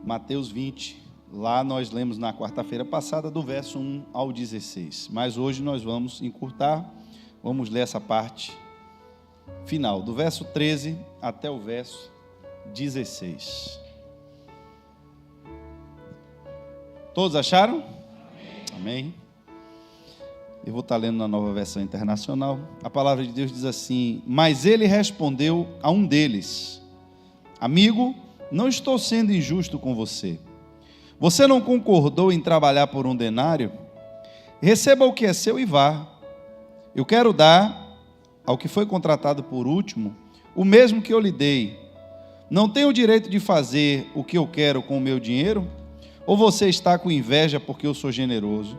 Mateus 20. Lá nós lemos na quarta-feira passada do verso 1 ao 16. Mas hoje nós vamos encurtar, vamos ler essa parte final, do verso 13 até o verso 16. Todos acharam? Amém. Eu vou estar lendo na Nova Versão Internacional. A palavra de Deus diz assim: mas ele respondeu a um deles: amigo, não estou sendo injusto com você. Você não concordou em trabalhar por 1 denário? Receba o que é seu e vá. Eu quero dar ao que foi contratado por último o mesmo que eu lhe dei. Não tenho o direito de fazer o que eu quero com o meu dinheiro? Ou você está com inveja porque eu sou generoso?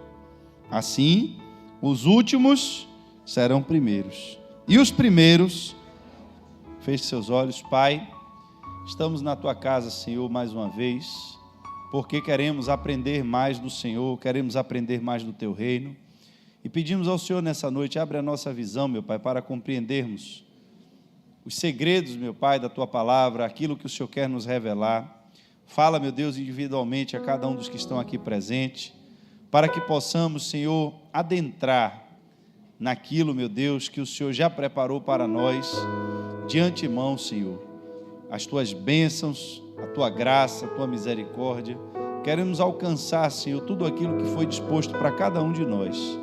Assim, os últimos serão primeiros, e os primeiros... Feche seus olhos. Pai, estamos na tua casa, Senhor, mais uma vez, porque queremos aprender mais do Senhor, queremos aprender mais do teu reino, e pedimos ao Senhor nessa noite: abre a nossa visão, meu Pai, para compreendermos os segredos, meu Pai, da tua palavra, aquilo que o Senhor quer nos revelar. Fala, meu Deus, individualmente a cada um dos que estão aqui presentes, para que possamos, Senhor, adentrar naquilo, meu Deus, que o Senhor já preparou para nós de antemão, Senhor. As tuas bênçãos, a tua graça, a tua misericórdia. Queremos alcançar, Senhor, tudo aquilo que foi disposto para cada um de nós.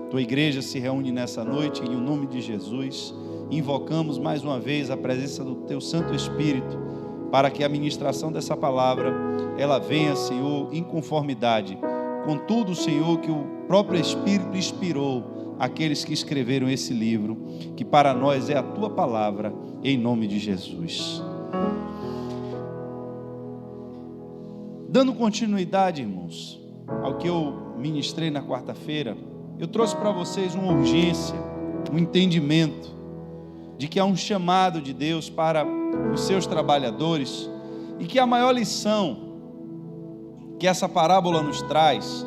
Tua igreja se reúne nessa noite em nome de Jesus. Invocamos mais uma vez a presença do teu Santo Espírito, para que a ministração dessa palavra, ela venha, Senhor, em conformidade com tudo, Senhor, que o próprio Espírito inspirou aqueles que escreveram esse livro, que para nós é a tua palavra, em nome de Jesus. Dando continuidade, irmãos, ao que eu ministrei na quarta-feira, eu trouxe para vocês uma urgência, um entendimento de que há um chamado de Deus para os seus trabalhadores, e que a maior lição que essa parábola nos traz,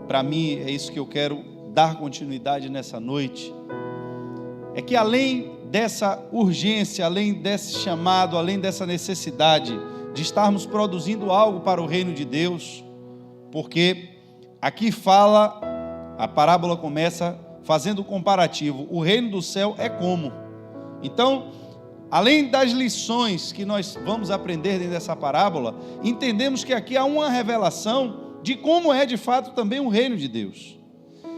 para mim é isso que eu quero dar continuidade nessa noite, é que além dessa urgência, além desse chamado, além dessa necessidade de estarmos produzindo algo para o reino de Deus, porque aqui fala, a parábola começa fazendo o comparativo: o reino do céu é como. Então, além das lições que nós vamos aprender dentro dessa parábola, entendemos que aqui há uma revelação de como é de fato também o reino de Deus.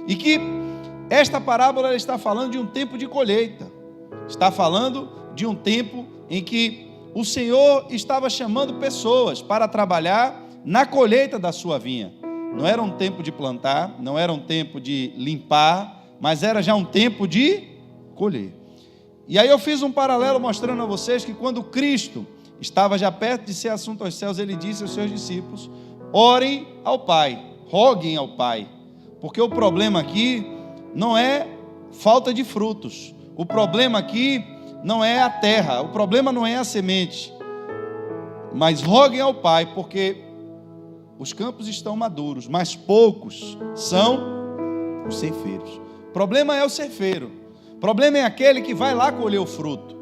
E que esta parábola está falando de um tempo de colheita, está falando de um tempo em que o Senhor estava chamando pessoas para trabalhar na colheita da sua vinha. Não era um tempo de plantar, não era um tempo de limpar, mas era já um tempo de colher. E aí eu fiz um paralelo mostrando a vocês que quando Cristo estava já perto de ser assunto aos céus, ele disse aos seus discípulos: orem ao Pai, roguem ao Pai, porque o problema aqui não é falta de frutos, o problema aqui não é a terra, o problema não é a semente, mas roguem ao Pai, porque os campos estão maduros, mas poucos são os ceifeiros. O problema é o ceifeiro, o problema é aquele que vai lá colher o fruto.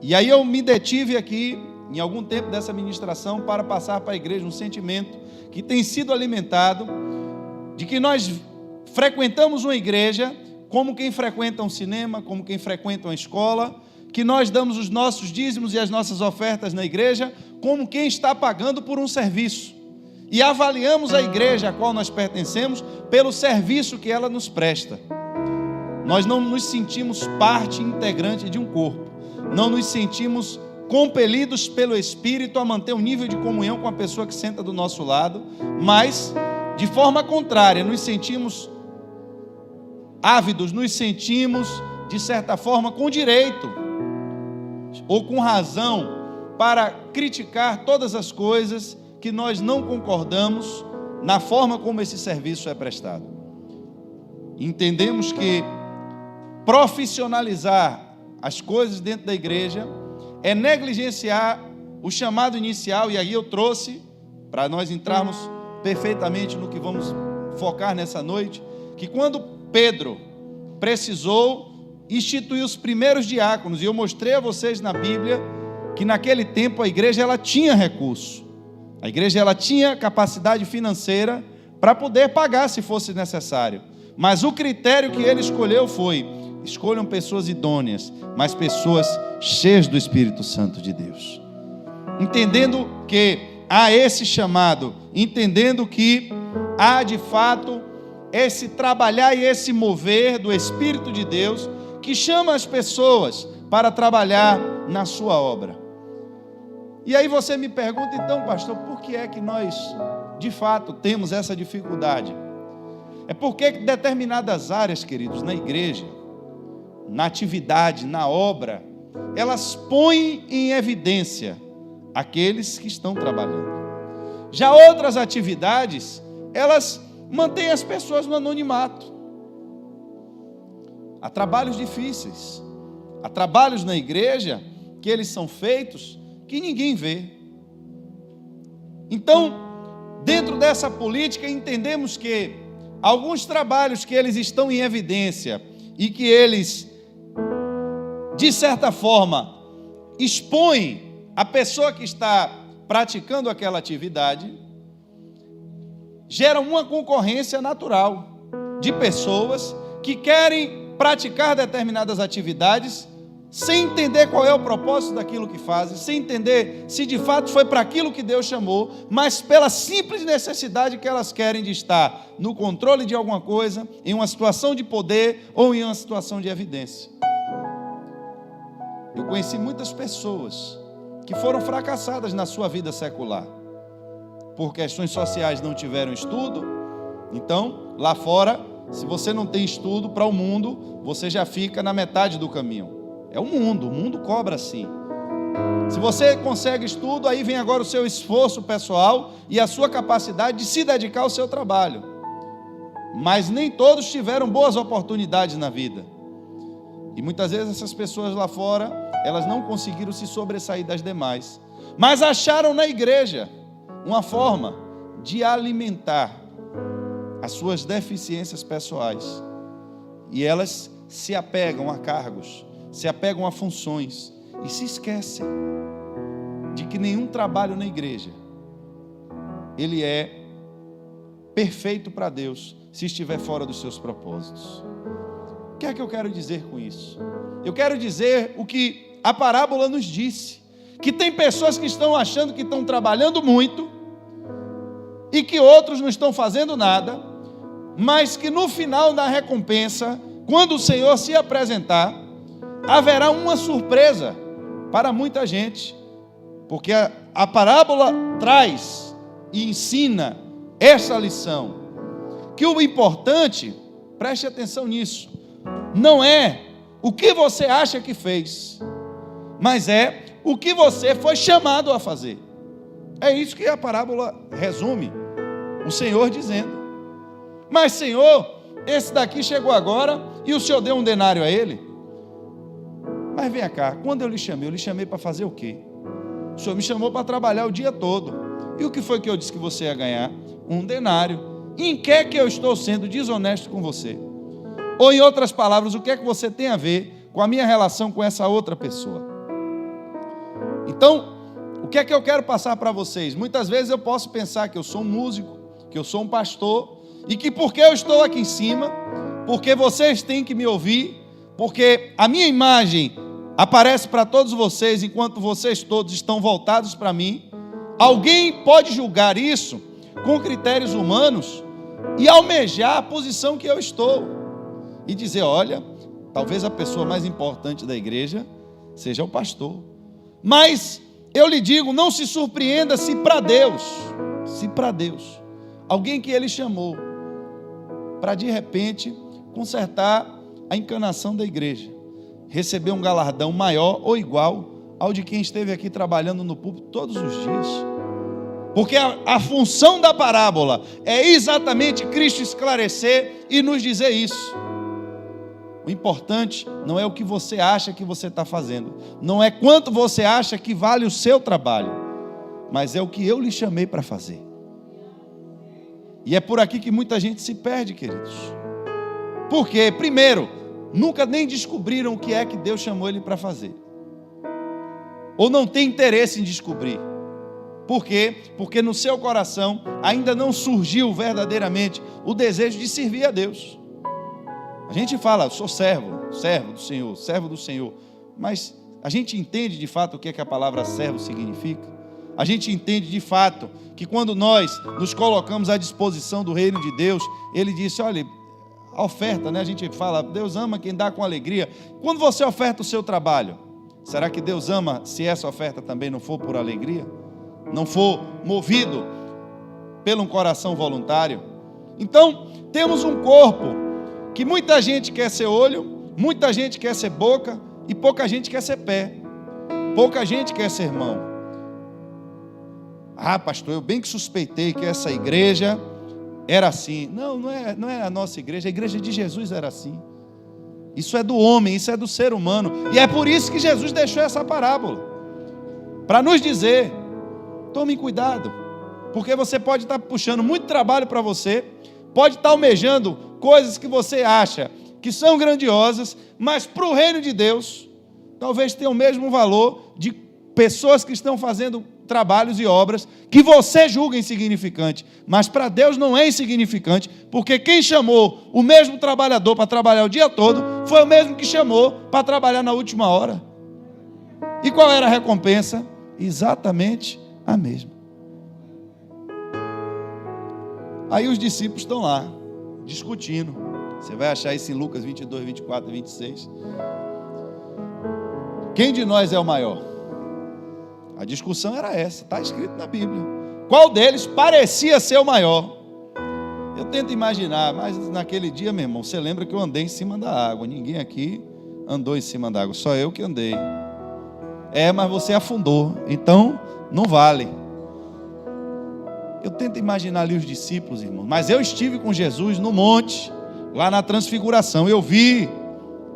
E aí eu me detive aqui, em algum tempo dessa ministração, para passar para a igreja um sentimento que tem sido alimentado, de que nós frequentamos uma igreja como quem frequenta um cinema, como quem frequenta uma escola, que nós damos os nossos dízimos e as nossas ofertas na igreja como quem está pagando por um serviço. E avaliamos a igreja a qual nós pertencemos pelo serviço que ela nos presta. Nós não nos sentimos parte integrante de um corpo, não nos sentimos compelidos pelo Espírito a manter um nível de comunhão com a pessoa que senta do nosso lado, mas, de forma contrária, nos sentimos ávidos, nos sentimos, de certa forma, com direito ou com razão para criticar todas as coisas que nós não concordamos na forma como esse serviço é prestado. Entendemos que profissionalizar as coisas dentro da igreja é negligenciar o chamado inicial, e aí eu trouxe, para nós entrarmos perfeitamente no que vamos focar nessa noite, que quando Pedro precisou instituir os primeiros diáconos, e eu mostrei a vocês na Bíblia que naquele tempo a igreja ela tinha recurso, A igreja ela tinha capacidade financeira para poder pagar se fosse necessário. Mas o critério que ele escolheu foi: escolham pessoas idôneas, mas pessoas cheias do Espírito Santo de Deus. Entendendo que há esse chamado, entendendo que há de fato esse trabalhar e esse mover do Espírito de Deus que chama as pessoas para trabalhar na sua obra. E aí você me pergunta, então, pastor, por que é que nós, de fato, temos essa dificuldade? É porque determinadas áreas, queridos, na igreja, na atividade, na obra, elas põem em evidência aqueles que estão trabalhando. Já outras atividades, elas mantêm as pessoas no anonimato. Há trabalhos difíceis, há trabalhos na igreja que eles são feitos que ninguém vê. Então, dentro dessa política, entendemos que alguns trabalhos que eles estão em evidência e que eles, de certa forma, expõem a pessoa que está praticando aquela atividade, geram uma concorrência natural de pessoas que querem praticar determinadas atividades sem entender qual é o propósito daquilo que fazem, sem entender se de fato foi para aquilo que Deus chamou, mas pela simples necessidade que elas querem de estar no controle de alguma coisa, em uma situação de poder ou em uma situação de evidência. Eu conheci muitas pessoas que foram fracassadas na sua vida secular. Por questões sociais não tiveram estudo. Então, lá fora, se você não tem estudo para o mundo, você já fica na metade do caminho. É o mundo cobra assim. Se você consegue estudo, aí vem agora o seu esforço pessoal e a sua capacidade de se dedicar ao seu trabalho. Mas nem todos tiveram boas oportunidades na vida. E muitas vezes essas pessoas lá fora, elas não conseguiram se sobressair das demais. Mas acharam na igreja uma forma de alimentar as suas deficiências pessoais. E elas se apegam a cargos, se apegam a funções e se esquecem de que nenhum trabalho na igreja ele é perfeito para Deus se estiver fora dos seus propósitos. O que é que eu quero dizer com isso? Eu quero dizer o que a parábola nos disse, que tem pessoas que estão achando que estão trabalhando muito e que outros não estão fazendo nada, mas que no final da recompensa, quando o Senhor se apresentar, haverá uma surpresa para muita gente, porque a parábola traz e ensina essa lição, que o importante, preste atenção nisso, não é o que você acha que fez, mas é o que você foi chamado a fazer. É isso que a parábola resume, o Senhor dizendo: mas Senhor, esse daqui chegou agora e o Senhor deu um denário a ele. Mas vem cá, quando eu lhe chamei para fazer o quê? O Senhor me chamou para trabalhar o dia todo. E o que foi que eu disse que você ia ganhar? Um denário. E em que é que eu estou sendo desonesto com você? Ou em outras palavras, o que é que você tem a ver com a minha relação com essa outra pessoa? Então, o que é que eu quero passar para vocês? Muitas vezes eu posso pensar que eu sou um músico, que eu sou um pastor, e que porque eu estou aqui em cima, porque vocês têm que me ouvir, porque a minha imagem aparece para todos vocês, enquanto vocês todos estão voltados para mim, alguém pode julgar isso com critérios humanos e almejar a posição que eu estou e dizer: olha, talvez a pessoa mais importante da igreja seja o pastor. Mas eu lhe digo, não se surpreenda se para Deus, alguém que ele chamou para de repente consertar a encanação da igreja, receber um galardão maior ou igual ao de quem esteve aqui trabalhando no púlpito todos os dias. Porque a função da parábola é exatamente Cristo esclarecer e nos dizer isso. O importante não é o que você acha que você está fazendo, não é quanto você acha que vale o seu trabalho, mas é o que eu lhe chamei para fazer. E é por aqui que muita gente se perde, queridos. Porque, primeiro, nunca nem descobriram o que é que Deus chamou ele para fazer, ou não tem interesse em descobrir. Por quê? Porque no seu coração ainda não surgiu verdadeiramente o desejo de servir a Deus. A gente fala, sou servo do Senhor, mas a gente entende de fato o que é que a palavra servo significa? A gente entende de fato que quando nós nos colocamos à disposição do reino de Deus, Ele disse, olha, a oferta, né? A gente fala, Deus ama quem dá com alegria. Quando você oferta o seu trabalho, será que Deus ama se essa oferta também não for por alegria? Não for movido pelo um coração voluntário? Então, temos um corpo que muita gente quer ser olho, muita gente quer ser boca e pouca gente quer ser pé. Pouca gente quer ser mão. Ah, pastor, eu bem que suspeitei que essa igreja era assim. Não é a nossa igreja, a igreja de Jesus era assim. Isso é do homem, isso é do ser humano. E é por isso que Jesus deixou essa parábola, para nos dizer, tome cuidado, porque você pode estar puxando muito trabalho para você, pode estar almejando coisas que você acha que são grandiosas, mas para o reino de Deus, talvez tenha o mesmo valor de pessoas que estão fazendo trabalhos e obras que você julga insignificante, mas para Deus não é insignificante, porque quem chamou o mesmo trabalhador para trabalhar o dia todo, foi o mesmo que chamou para trabalhar na última hora. E qual era a recompensa? Exatamente a mesma. Aí os discípulos estão lá, discutindo. Você vai achar isso em Lucas 22, 24 e 26. Quem de nós é o maior? A discussão era essa, está escrito na Bíblia. Qual deles parecia ser o maior? Eu tento imaginar, mas naquele dia, meu irmão, você lembra que eu andei em cima da água. Ninguém aqui andou em cima da água, só eu que andei. Mas você afundou, então não vale. Eu tento imaginar ali os discípulos, irmão, mas eu estive com Jesus no monte, lá na transfiguração, eu vi.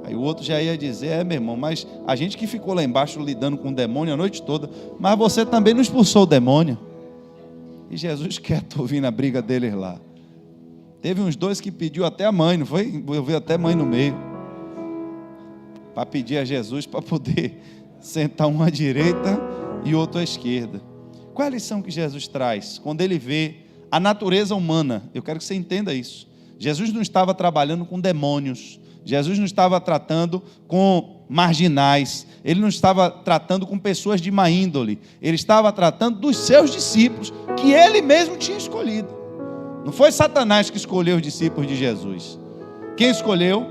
Aí o outro já ia dizer, meu irmão, mas a gente que ficou lá embaixo lidando com o demônio a noite toda, mas você também não expulsou o demônio. E Jesus quieto ouvindo a briga deles lá. Teve uns dois que pediu até a mãe, não foi? Eu vi até mãe no meio, para pedir a Jesus para poder sentar um à direita e outro à esquerda. Qual é a lição que Jesus traz? Quando ele vê a natureza humana, eu quero que você entenda isso. Jesus não estava trabalhando com demônios, Jesus não estava tratando com marginais, ele não estava tratando com pessoas de má índole, ele estava tratando dos seus discípulos, que ele mesmo tinha escolhido. Não foi Satanás que escolheu os discípulos de Jesus. Quem escolheu?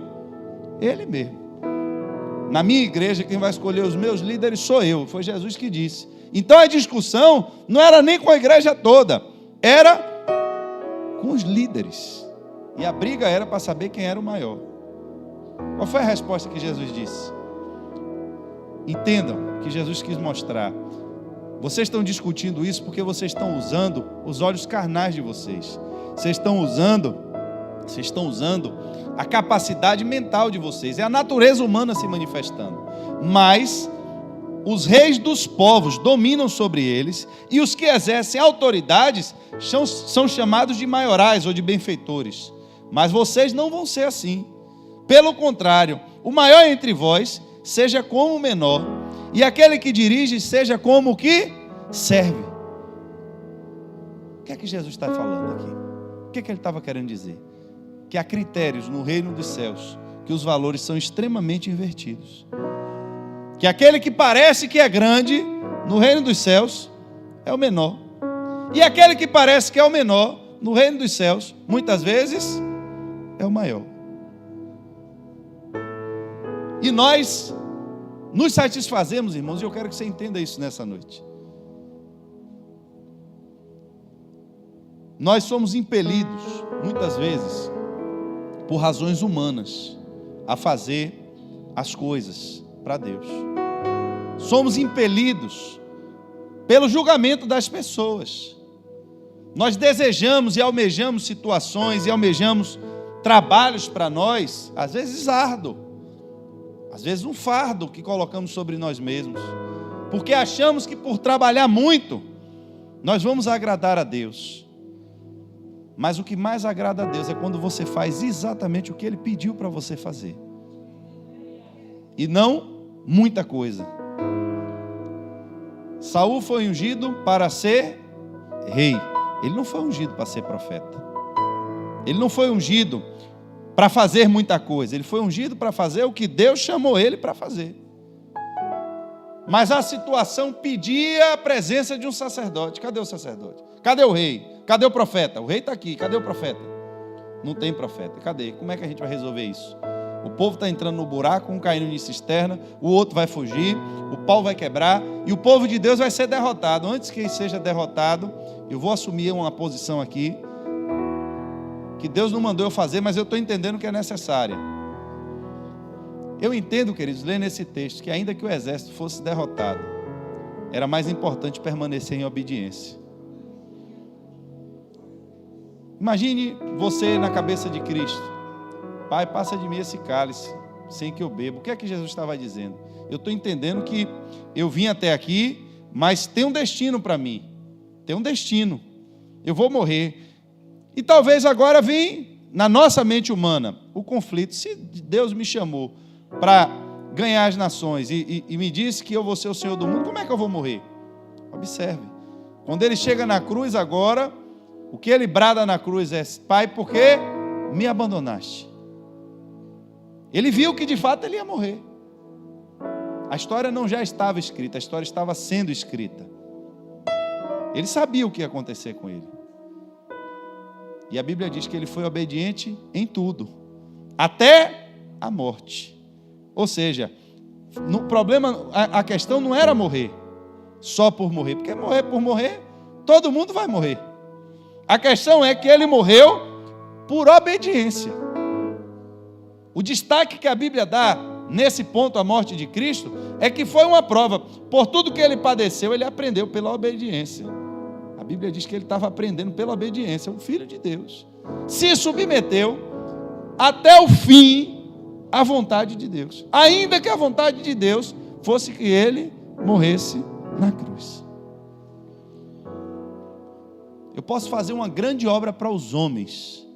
Ele mesmo. Na minha igreja, quem vai escolher os meus líderes sou eu, foi Jesus que disse. Então a discussão não era nem com a igreja toda, era com os líderes. E a briga era para saber quem era o maior. Qual foi a resposta que Jesus disse? Entendam que Jesus quis mostrar. Vocês estão discutindo isso porque vocês estão usando os olhos carnais de vocês. Vocês estão usando a capacidade mental de vocês. É a natureza humana se manifestando. Mas os reis dos povos dominam sobre eles, e os que exercem autoridades são chamados de maiorais ou de benfeitores. Mas vocês não vão ser assim. Pelo contrário, o maior entre vós seja como o menor, e aquele que dirige seja como o que serve. O que é que Jesus está falando aqui? O que é que ele estava querendo dizer? Que há critérios no reino dos céus, que os valores são extremamente invertidos. Que aquele que parece que é grande, no reino dos céus, é o menor. E aquele que parece que é o menor, no reino dos céus, muitas vezes, é o maior. E nós nos satisfazemos, irmãos, e eu quero que você entenda isso nessa noite. Nós somos impelidos, muitas vezes, por razões humanas, a fazer as coisas para Deus. Somos impelidos pelo julgamento das pessoas. Nós desejamos e almejamos situações e almejamos trabalhos para nós, às vezes árduo. Às vezes um fardo que colocamos sobre nós mesmos, porque achamos que por trabalhar muito, nós vamos agradar a Deus. Mas o que mais agrada a Deus é quando você faz exatamente o que Ele pediu para você fazer. E não muita coisa. Saul foi ungido para ser rei. Ele não foi ungido para ser profeta. Ele não foi ungido para fazer muita coisa. Ele foi ungido para fazer o que Deus chamou ele para fazer. Mas a situação pedia a presença de um sacerdote. Cadê o sacerdote? Cadê o rei? Cadê o profeta? O rei está aqui. Cadê o profeta? Não tem profeta. Cadê? Como é que a gente vai resolver isso? O povo está entrando no buraco, um caindo em cisterna, o outro vai fugir, o pau vai quebrar e o povo de Deus vai ser derrotado. Antes que ele seja derrotado, eu vou assumir uma posição aqui que Deus não mandou eu fazer, mas eu estou entendendo que é necessária. Eu entendo, queridos, lendo esse texto, que ainda que o exército fosse derrotado, era mais importante permanecer em obediência. Imagine você na cabeça de Cristo: Pai, passa de mim esse cálice, sem que eu beba. O que é que Jesus estava dizendo? Eu estou entendendo que eu vim até aqui, mas tem um destino para mim. Tem um destino. Eu vou morrer. E talvez agora venha na nossa mente humana o conflito. Se Deus me chamou para ganhar as nações e me disse que eu vou ser o Senhor do mundo, como é que eu vou morrer? Observe. Quando ele chega na cruz agora, o que ele brada na cruz é: Pai, por que me abandonaste? Ele viu que de fato ele ia morrer. A história não já estava escrita, a história estava sendo escrita. Ele sabia o que ia acontecer com ele. E a Bíblia diz que ele foi obediente em tudo, até a morte. Ou seja, no problema, a questão não era morrer só por morrer, porque morrer por morrer, todo mundo vai morrer. A questão é que ele morreu por obediência. O destaque que a Bíblia dá nesse ponto à morte de Cristo é que foi uma prova. Por tudo que ele padeceu, ele aprendeu pela obediência. A Bíblia diz que ele estava aprendendo pela obediência. O Filho de Deus se submeteu até o fim à vontade de Deus, ainda que a vontade de Deus fosse que ele morresse na cruz. Eu posso fazer uma grande obra para os homens,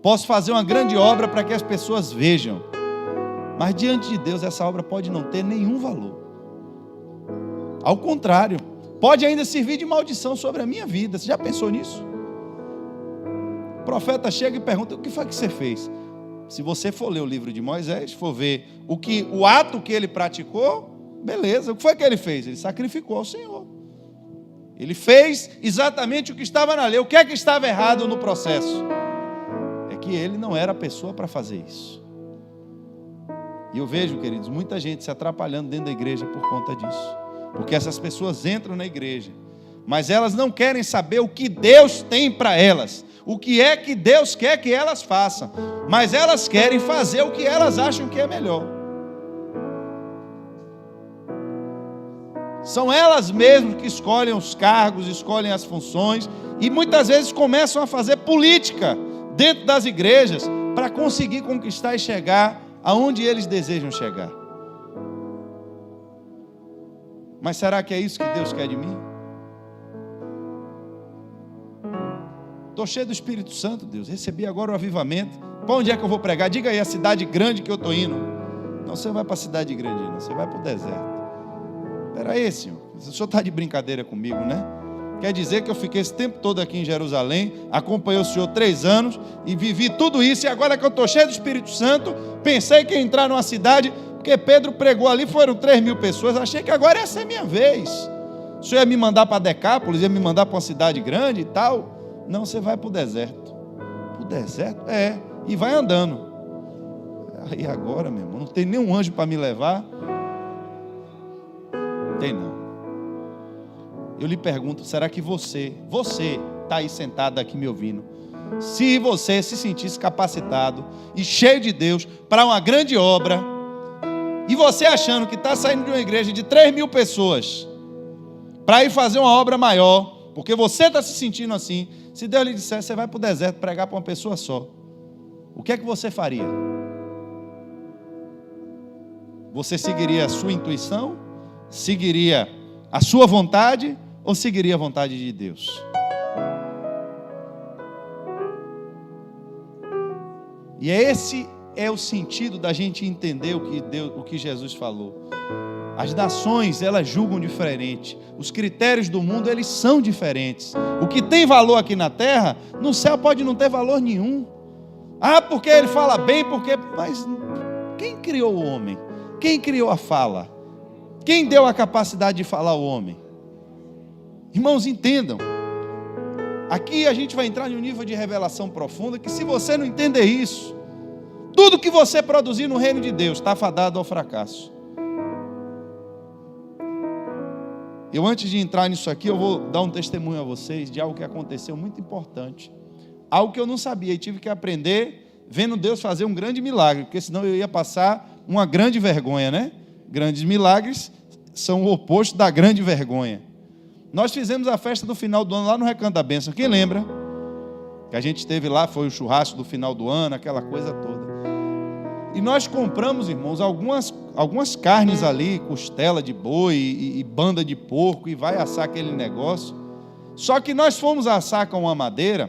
posso fazer uma grande obra para que as pessoas vejam, mas diante de Deus essa obra pode não ter nenhum valor. Ao contrário, pode ainda servir de maldição sobre a minha vida. Você já pensou nisso? O profeta chega e pergunta: o que foi que você fez? Se você for ler o livro de Moisés, for ver o ato que ele praticou, beleza. O que foi que ele fez? Ele sacrificou ao Senhor. Ele fez exatamente o que estava na lei. O que é que estava errado no processo? É que ele não era a pessoa para fazer isso. E eu vejo, queridos, muita gente se atrapalhando dentro da igreja por conta disso. Porque essas pessoas entram na igreja, mas elas não querem saber o que Deus tem para elas, o que é que Deus quer que elas façam, mas elas querem fazer o que elas acham que é melhor. São elas mesmas que escolhem os cargos, escolhem as funções, e muitas vezes começam a fazer política dentro das igrejas para conseguir conquistar e chegar aonde eles desejam chegar. Mas será que é isso que Deus quer de mim? Estou cheio do Espírito Santo, Deus. Recebi agora o avivamento. Para onde é que eu vou pregar? Diga aí a cidade grande que eu estou indo. Não, você vai para a cidade grande, não. Você vai para o deserto. Espera aí, Senhor. O Senhor está de brincadeira comigo, né? Quer dizer que eu fiquei esse tempo todo aqui em Jerusalém, acompanhei o Senhor 3 anos e vivi tudo isso, e agora que eu estou cheio do Espírito Santo, pensei que ia entrar numa cidade, porque Pedro pregou ali, foram 3.000 pessoas, achei que agora ia ser minha vez. O Senhor ia me mandar para Decápolis, ia me mandar para uma cidade grande e tal. Não, você vai para o deserto. Para o deserto? É, e vai andando. Aí agora, meu irmão, não tem nenhum anjo para me levar. Tem não. Eu lhe pergunto, será que você está aí sentado aqui me ouvindo, se você se sentisse capacitado e cheio de Deus para uma grande obra, e você achando que está saindo de uma igreja de 3.000 pessoas para ir fazer uma obra maior, porque você está se sentindo assim, se Deus lhe disser, você vai para o deserto pregar para uma pessoa só, o que é que você faria? Você seguiria a sua intuição? Seguiria a sua vontade? Ou seguiria a vontade de Deus? E esse é o sentido da gente entender o que Jesus falou. As nações, elas julgam diferente. Os critérios do mundo, eles são diferentes. O que tem valor aqui na terra, no céu pode não ter valor nenhum. Ah, porque ele fala bem, porque... Mas quem criou o homem? Quem criou a fala? Quem deu a capacidade de falar ao homem? Irmãos, entendam. Aqui a gente vai entrar em um nível de revelação profunda, que se você não entender isso, tudo que você produzir no reino de Deus está fadado ao fracasso. Eu, antes de entrar nisso aqui, eu vou dar um testemunho a vocês de algo que aconteceu muito importante. Algo que eu não sabia e tive que aprender vendo Deus fazer um grande milagre, porque senão eu ia passar uma grande vergonha, né? Grandes milagres são o oposto da grande vergonha. Nós fizemos a festa do final do ano lá no Recanto da Bênção. Quem lembra? Que a gente esteve lá, foi o churrasco do final do ano, aquela coisa toda. E nós compramos, irmãos, algumas carnes ali, costela de boi e banda de porco, e vai assar aquele negócio. Só que nós fomos assar com uma madeira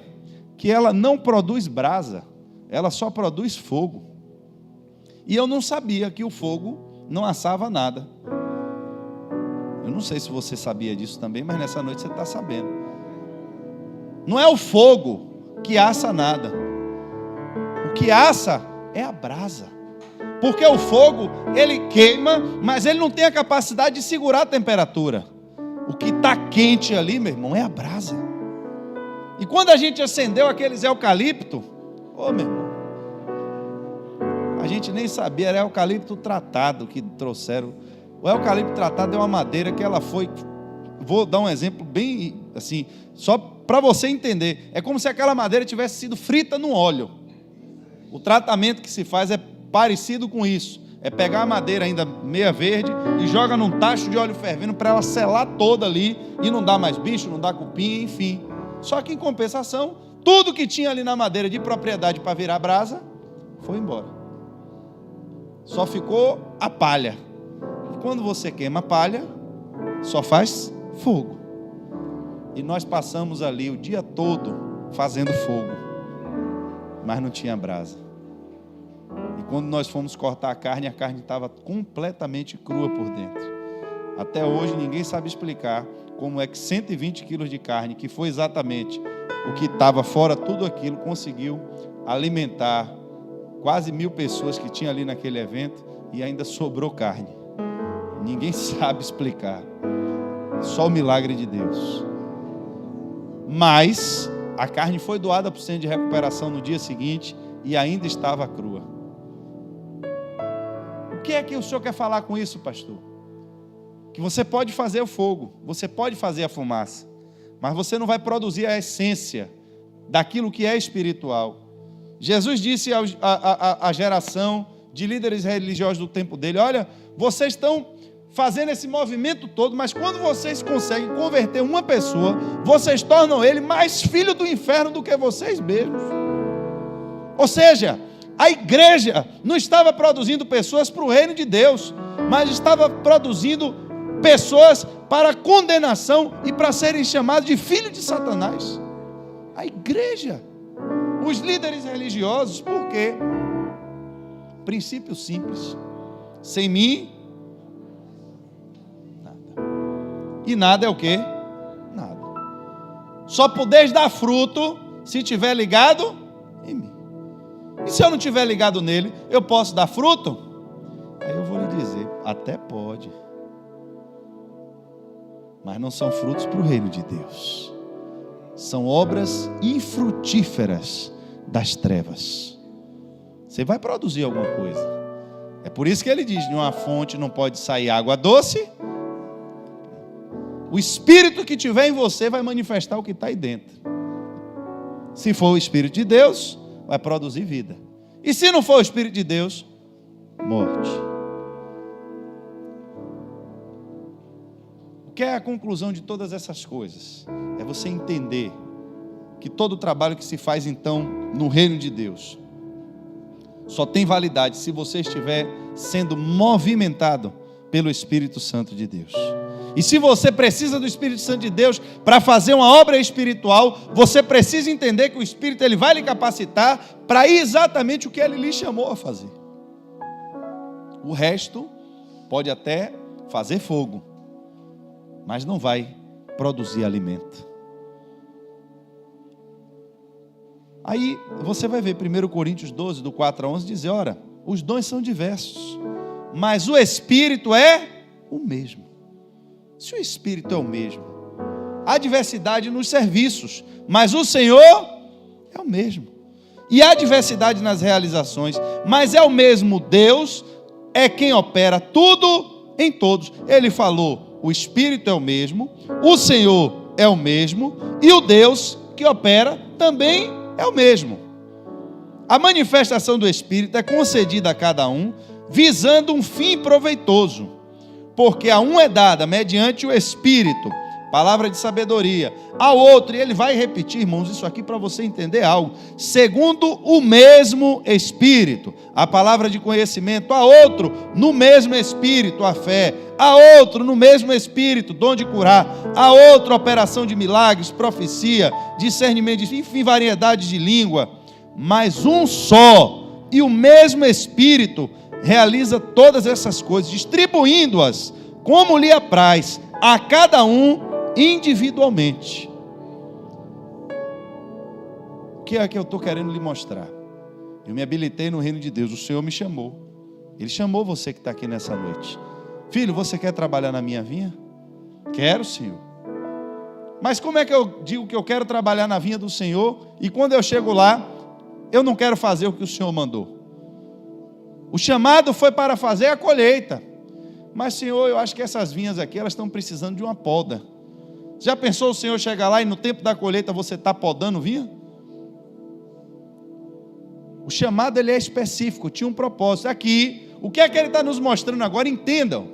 que ela não produz brasa, ela só produz fogo. E eu não sabia que o fogo não assava nada. Eu não sei se você sabia disso também, mas nessa noite você está sabendo. Não é o fogo que assa nada. O que assa é a brasa. Porque o fogo, ele queima, mas ele não tem a capacidade de segurar a temperatura. O que está quente ali, meu irmão, é a brasa. E quando a gente acendeu aqueles eucalipto, meu irmão, a gente nem sabia, era eucalipto tratado que trouxeram. O eucalipto tratado é uma madeira que ela foi, vou dar um exemplo bem assim, só para você entender. É como se aquela madeira tivesse sido frita no óleo. O tratamento que se faz é parecido com isso. É pegar a madeira ainda meia verde e joga num tacho de óleo fervendo para ela selar toda ali e não dar mais bicho, não dar cupim, enfim. Só que em compensação, tudo que tinha ali na madeira de propriedade para virar brasa, foi embora. Só ficou a palha. E quando você queima a palha, só faz fogo. E nós passamos ali o dia todo fazendo fogo, mas não tinha brasa. E quando nós fomos cortar a carne estava completamente crua por dentro. Até hoje ninguém sabe explicar como é que 120 quilos de carne, que foi exatamente o que estava fora tudo aquilo, conseguiu alimentar quase 1.000 pessoas que tinha ali naquele evento e ainda sobrou carne. Ninguém sabe explicar. Só o milagre de Deus. Mas a carne foi doada para o centro de recuperação no dia seguinte e ainda estava crua. O que é que o senhor quer falar com isso, pastor? Que você pode fazer o fogo, você pode fazer a fumaça, mas você não vai produzir a essência daquilo que é espiritual. Jesus disse à geração de líderes religiosos do tempo dele: olha, vocês estão fazendo esse movimento todo, mas quando vocês conseguem converter uma pessoa, vocês tornam ele mais filho do inferno do que vocês mesmos. Ou seja, a igreja não estava produzindo pessoas para o reino de Deus, mas estava produzindo pessoas para condenação e para serem chamados de filhos de Satanás. A igreja, os líderes religiosos, por quê? Princípio simples: sem mim, nada. E nada é o quê? Nada. Só podeis dar fruto se estiver ligado em mim. E se eu não estiver ligado nele, eu posso dar fruto? Aí eu vou lhe dizer, até pode. Mas não são frutos para o reino de Deus. São obras infrutíferas das trevas. Você vai produzir alguma coisa. É por isso que ele diz, de uma fonte não pode sair água doce. O Espírito que tiver em você vai manifestar o que está aí dentro. Se for o Espírito de Deus, vai produzir vida. E se não for o Espírito de Deus, morte. O que é a conclusão de todas essas coisas? É você entender que todo o trabalho que se faz então no reino de Deus só tem validade se você estiver sendo movimentado pelo Espírito Santo de Deus. E se você precisa do Espírito Santo de Deus para fazer uma obra espiritual, você precisa entender que o Espírito ele vai lhe capacitar para ir exatamente o que ele lhe chamou a fazer. O resto pode até fazer fogo, mas não vai produzir alimento. Aí você vai ver 1 Coríntios 12, do 4 a 11, dizer, ora, os dons são diversos, mas o Espírito é o mesmo. Se o Espírito é o mesmo, há diversidade nos serviços, mas o Senhor é o mesmo. E há diversidade nas realizações, mas é o mesmo Deus, é quem opera tudo em todos. Ele falou, o Espírito é o mesmo, o Senhor é o mesmo, e o Deus que opera também é o mesmo. A manifestação do Espírito é concedida a cada um, visando um fim proveitoso, porque a um é dada mediante o Espírito, palavra de sabedoria, ao outro, e ele vai repetir, irmãos, isso aqui para você entender algo, segundo o mesmo Espírito, a palavra de conhecimento, a outro, no mesmo Espírito, a fé, a outro, no mesmo Espírito, dom de curar, a outro, operação de milagres, profecia, discernimento, enfim, variedade de língua, mas um só, e o mesmo Espírito realiza todas essas coisas, distribuindo-as, como lhe apraz, a cada um individualmente. O que é que eu estou querendo lhe mostrar? Eu me habilitei no reino de Deus, o Senhor me chamou, Ele chamou você que está aqui nessa noite. Filho, você quer trabalhar na minha vinha? Quero, Senhor. Mas como é que eu digo que eu quero trabalhar na vinha do Senhor, e quando eu chego lá, eu não quero fazer o que o Senhor mandou? O chamado foi para fazer a colheita, mas Senhor, eu acho que essas vinhas aqui, elas estão precisando de uma poda. Já pensou o Senhor chegar lá e no tempo da colheita você está podando vinha? O chamado ele é específico, tinha um propósito. Aqui, o que é que ele está nos mostrando agora? Entendam,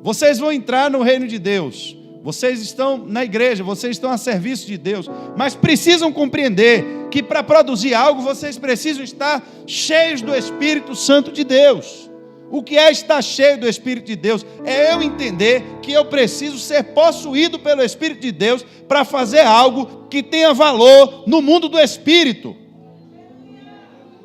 vocês vão entrar no reino de Deus, vocês estão na igreja, vocês estão a serviço de Deus, mas precisam compreender que para produzir algo, vocês precisam estar cheios do Espírito Santo de Deus. O que é estar cheio do Espírito de Deus? É eu entender que eu preciso ser possuído pelo Espírito de Deus para fazer algo que tenha valor no mundo do Espírito.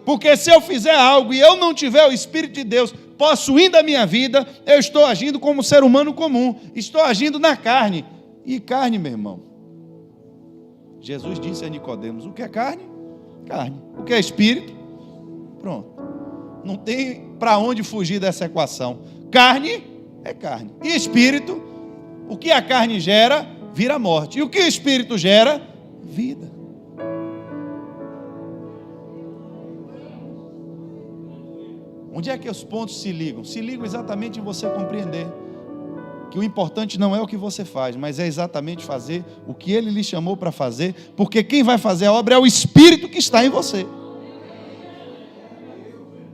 Porque se eu fizer algo e eu não tiver o Espírito de Deus possuindo a minha vida, eu estou agindo como ser humano comum, estou agindo na carne. E carne, meu irmão, Jesus disse a Nicodemos, o que é carne? Carne. O que é Espírito? Pronto. Não tem para onde fugir dessa equação. Carne é carne. E Espírito, o que a carne gera, vira morte. E o que o Espírito gera? Vida. Onde é que os pontos se ligam? Se ligam exatamente em você compreender que o importante não é o que você faz, mas é exatamente fazer o que Ele lhe chamou para fazer, porque quem vai fazer a obra é o Espírito que está em você.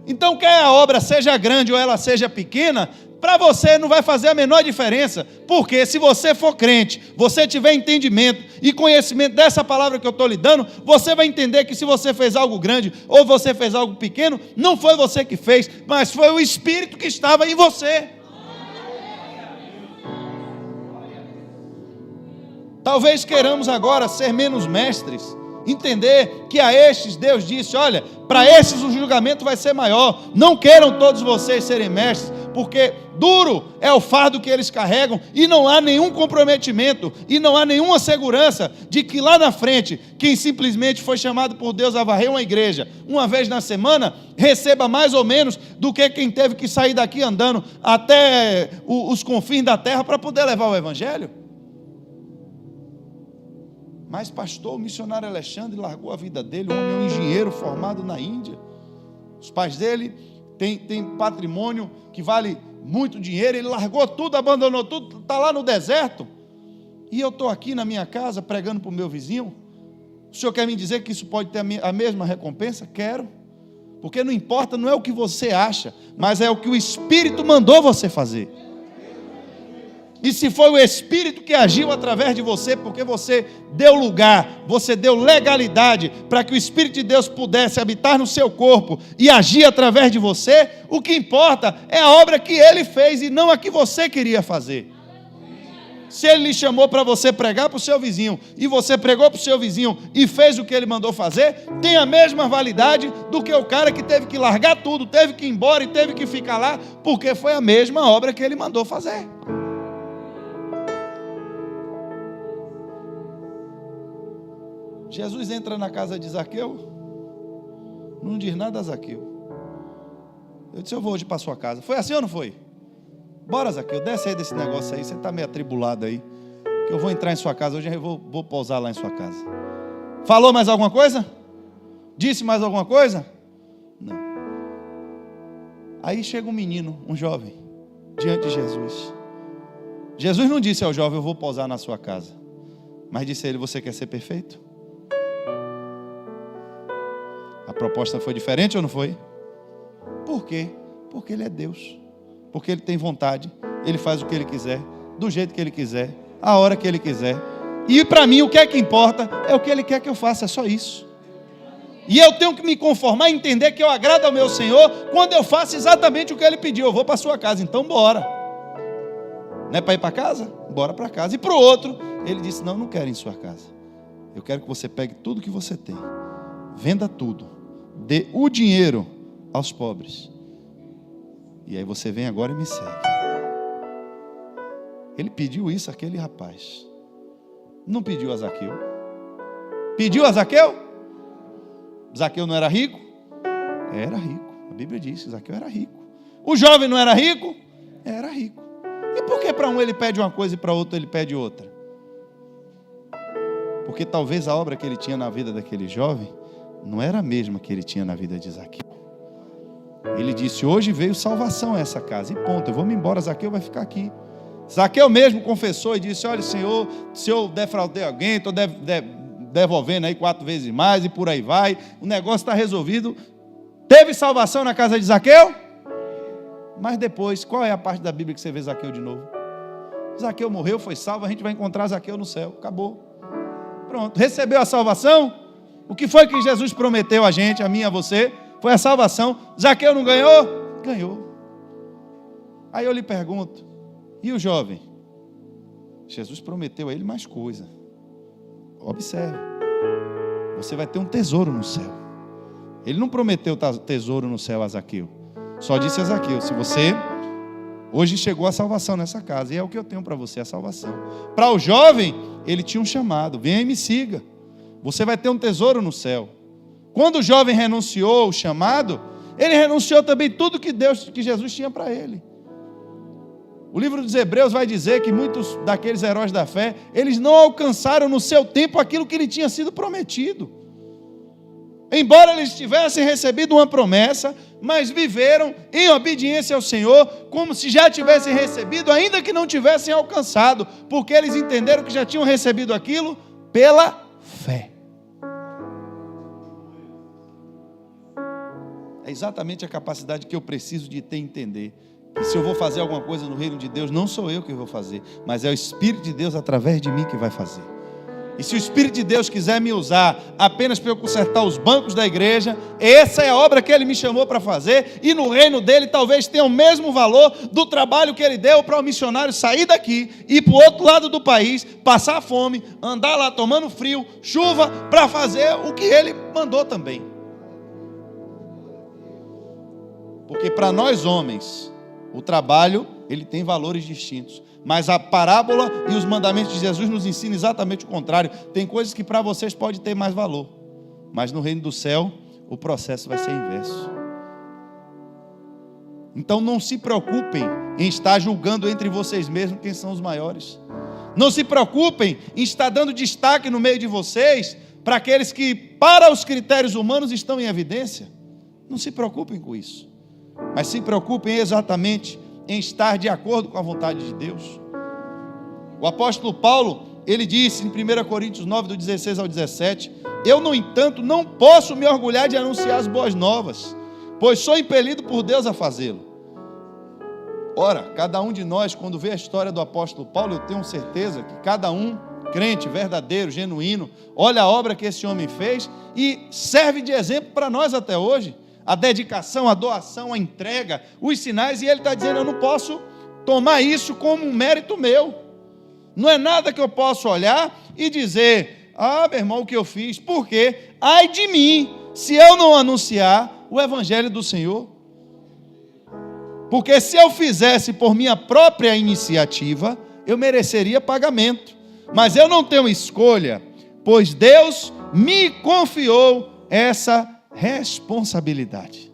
Então, quer a obra seja grande ou ela seja pequena, para você não vai fazer a menor diferença, porque se você for crente, você tiver entendimento e conhecimento dessa palavra que eu estou lhe dando, você vai entender que se você fez algo grande ou você fez algo pequeno, não foi você que fez, mas foi o Espírito que estava em você. Talvez queiramos agora ser menos mestres, entender que a estes Deus disse, olha, para estes o julgamento vai ser maior, não queiram todos vocês serem mestres, porque duro é o fardo que eles carregam, e não há nenhum comprometimento, e não há nenhuma segurança de que lá na frente, quem simplesmente foi chamado por Deus a varrer uma igreja, uma vez na semana, receba mais ou menos do que quem teve que sair daqui andando até os confins da terra para poder levar o evangelho. Mas pastor, o missionário Alexandre largou a vida dele, um homem, um engenheiro formado na Índia, os pais dele têm patrimônio que vale muito dinheiro, ele largou tudo, abandonou tudo, está lá no deserto, e eu estou aqui na minha casa pregando para o meu vizinho. O senhor quer me dizer que isso pode ter a mesma recompensa? Quero, porque não importa, não é o que você acha, mas é o que o Espírito mandou você fazer. E se foi o Espírito que agiu através de você, porque você deu lugar, você deu legalidade para que o Espírito de Deus pudesse habitar no seu corpo e agir através de você, o que importa é a obra que Ele fez e não a que você queria fazer. Se ele lhe chamou para você pregar para o seu vizinho, e você pregou para o seu vizinho e fez o que ele mandou fazer, tem a mesma validade do que o cara que teve que largar tudo, teve que ir embora e teve que ficar lá, porque foi a mesma obra que ele mandou fazer. Jesus entra na casa de Zaqueu, não diz nada a Zaqueu. Eu disse, eu vou hoje para a sua casa. Foi assim ou não foi? Bora, Zaqueu, desce aí desse negócio aí, você está meio atribulado aí, que eu vou entrar em sua casa, hoje eu vou pousar lá em sua casa. Falou mais alguma coisa? Disse mais alguma coisa? Não. Aí chega um menino, um jovem, diante de Jesus. Jesus não disse ao jovem, eu vou pousar na sua casa, mas disse a ele, você quer ser perfeito? A proposta foi diferente ou não foi? Por quê? Porque ele é Deus. Porque ele tem vontade, ele faz o que ele quiser, do jeito que ele quiser, a hora que ele quiser. E para mim o que é que importa é o que ele quer que eu faça, é só isso. E eu tenho que me conformar e entender que eu agrado ao meu Senhor quando eu faço exatamente o que ele pediu. Eu vou para a sua casa, então bora. Não é para ir para casa? Bora para casa. E para o outro, ele disse, não quero ir em sua casa. Eu quero que você pegue tudo que você tem, venda tudo, dê o dinheiro aos pobres. E aí você vem agora e me segue. Ele pediu isso àquele rapaz. Não pediu a Zaqueu. Pediu a Zaqueu? Zaqueu não era rico? Era rico. A Bíblia diz que Zaqueu era rico. O jovem não era rico? Era rico. E por que para um ele pede uma coisa e para outro ele pede outra? Porque talvez a obra que ele tinha na vida daquele jovem não era a mesma que ele tinha na vida de Zaqueu. Ele disse, hoje veio salvação a essa casa, e ponto, eu vou me embora, Zaqueu vai ficar aqui. Zaqueu mesmo confessou e disse, olha Senhor, se eu defraudei alguém, estou devolvendo aí 4 vezes mais, e por aí vai, o negócio está resolvido. Teve salvação na casa de Zaqueu? Mas depois, qual é a parte da Bíblia que você vê Zaqueu de novo? Zaqueu morreu, foi salvo, a gente vai encontrar Zaqueu no céu, acabou. Pronto, recebeu a salvação? O que foi que Jesus prometeu a gente, a mim e a você? Foi a salvação. Zaqueu não ganhou? Ganhou. Aí eu lhe pergunto, e o jovem? Jesus prometeu a ele mais coisa. Observe, você vai ter um tesouro no céu. Ele não prometeu tesouro no céu a Zaqueu. Só disse a Zaqueu, se você hoje chegou a salvação nessa casa, e é o que eu tenho para você, a salvação. Para o jovem, ele tinha um chamado, venha e me siga. Você vai ter um tesouro no céu. Quando o jovem renunciou ao chamado, ele renunciou também tudo que Jesus tinha para ele. O livro dos Hebreus vai dizer que muitos daqueles heróis da fé, eles não alcançaram no seu tempo aquilo que lhe tinha sido prometido. Embora eles tivessem recebido uma promessa, mas viveram em obediência ao Senhor, como se já tivessem recebido, ainda que não tivessem alcançado, porque eles entenderam que já tinham recebido aquilo pela fé. É exatamente a capacidade que eu preciso de ter e entender. Que se eu vou fazer alguma coisa no reino de Deus, não sou eu que vou fazer, mas é o Espírito de Deus através de mim que vai fazer. E se o Espírito de Deus quiser me usar apenas para eu consertar os bancos da igreja, essa é a obra que Ele me chamou para fazer, e no reino dEle talvez tenha o mesmo valor do trabalho que Ele deu para o missionário sair daqui, ir para o outro lado do país, passar fome, andar lá tomando frio, chuva, para fazer o que Ele mandou também. Porque para nós homens, o trabalho, ele tem valores distintos. Mas a parábola e os mandamentos de Jesus nos ensinam exatamente o contrário. Tem coisas que para vocês pode ter mais valor, mas no reino do céu, o processo vai ser inverso. Então não se preocupem em estar julgando entre vocês mesmos quem são os maiores. Não se preocupem em estar dando destaque no meio de vocês para aqueles que, para os critérios humanos, estão em evidência. Não se preocupem com isso. Mas se preocupem exatamente em estar de acordo com a vontade de Deus. O apóstolo Paulo, ele disse em 1 Coríntios 9, do 16 ao 17, eu, no entanto, não posso me orgulhar de anunciar as boas novas, pois sou impelido por Deus a fazê-lo. Ora, cada um de nós, quando vê a história do apóstolo Paulo, eu tenho certeza que cada um, crente, verdadeiro, genuíno, olha a obra que esse homem fez e serve de exemplo para nós até hoje. A dedicação, a doação, a entrega, os sinais, e ele está dizendo, eu não posso tomar isso como um mérito meu. Não é nada que eu possa olhar e dizer, meu irmão, o que eu fiz? Por quê? Ai de mim, se eu não anunciar o evangelho do Senhor. Porque se eu fizesse por minha própria iniciativa, eu mereceria pagamento. Mas eu não tenho escolha, pois Deus me confiou essa responsabilidade.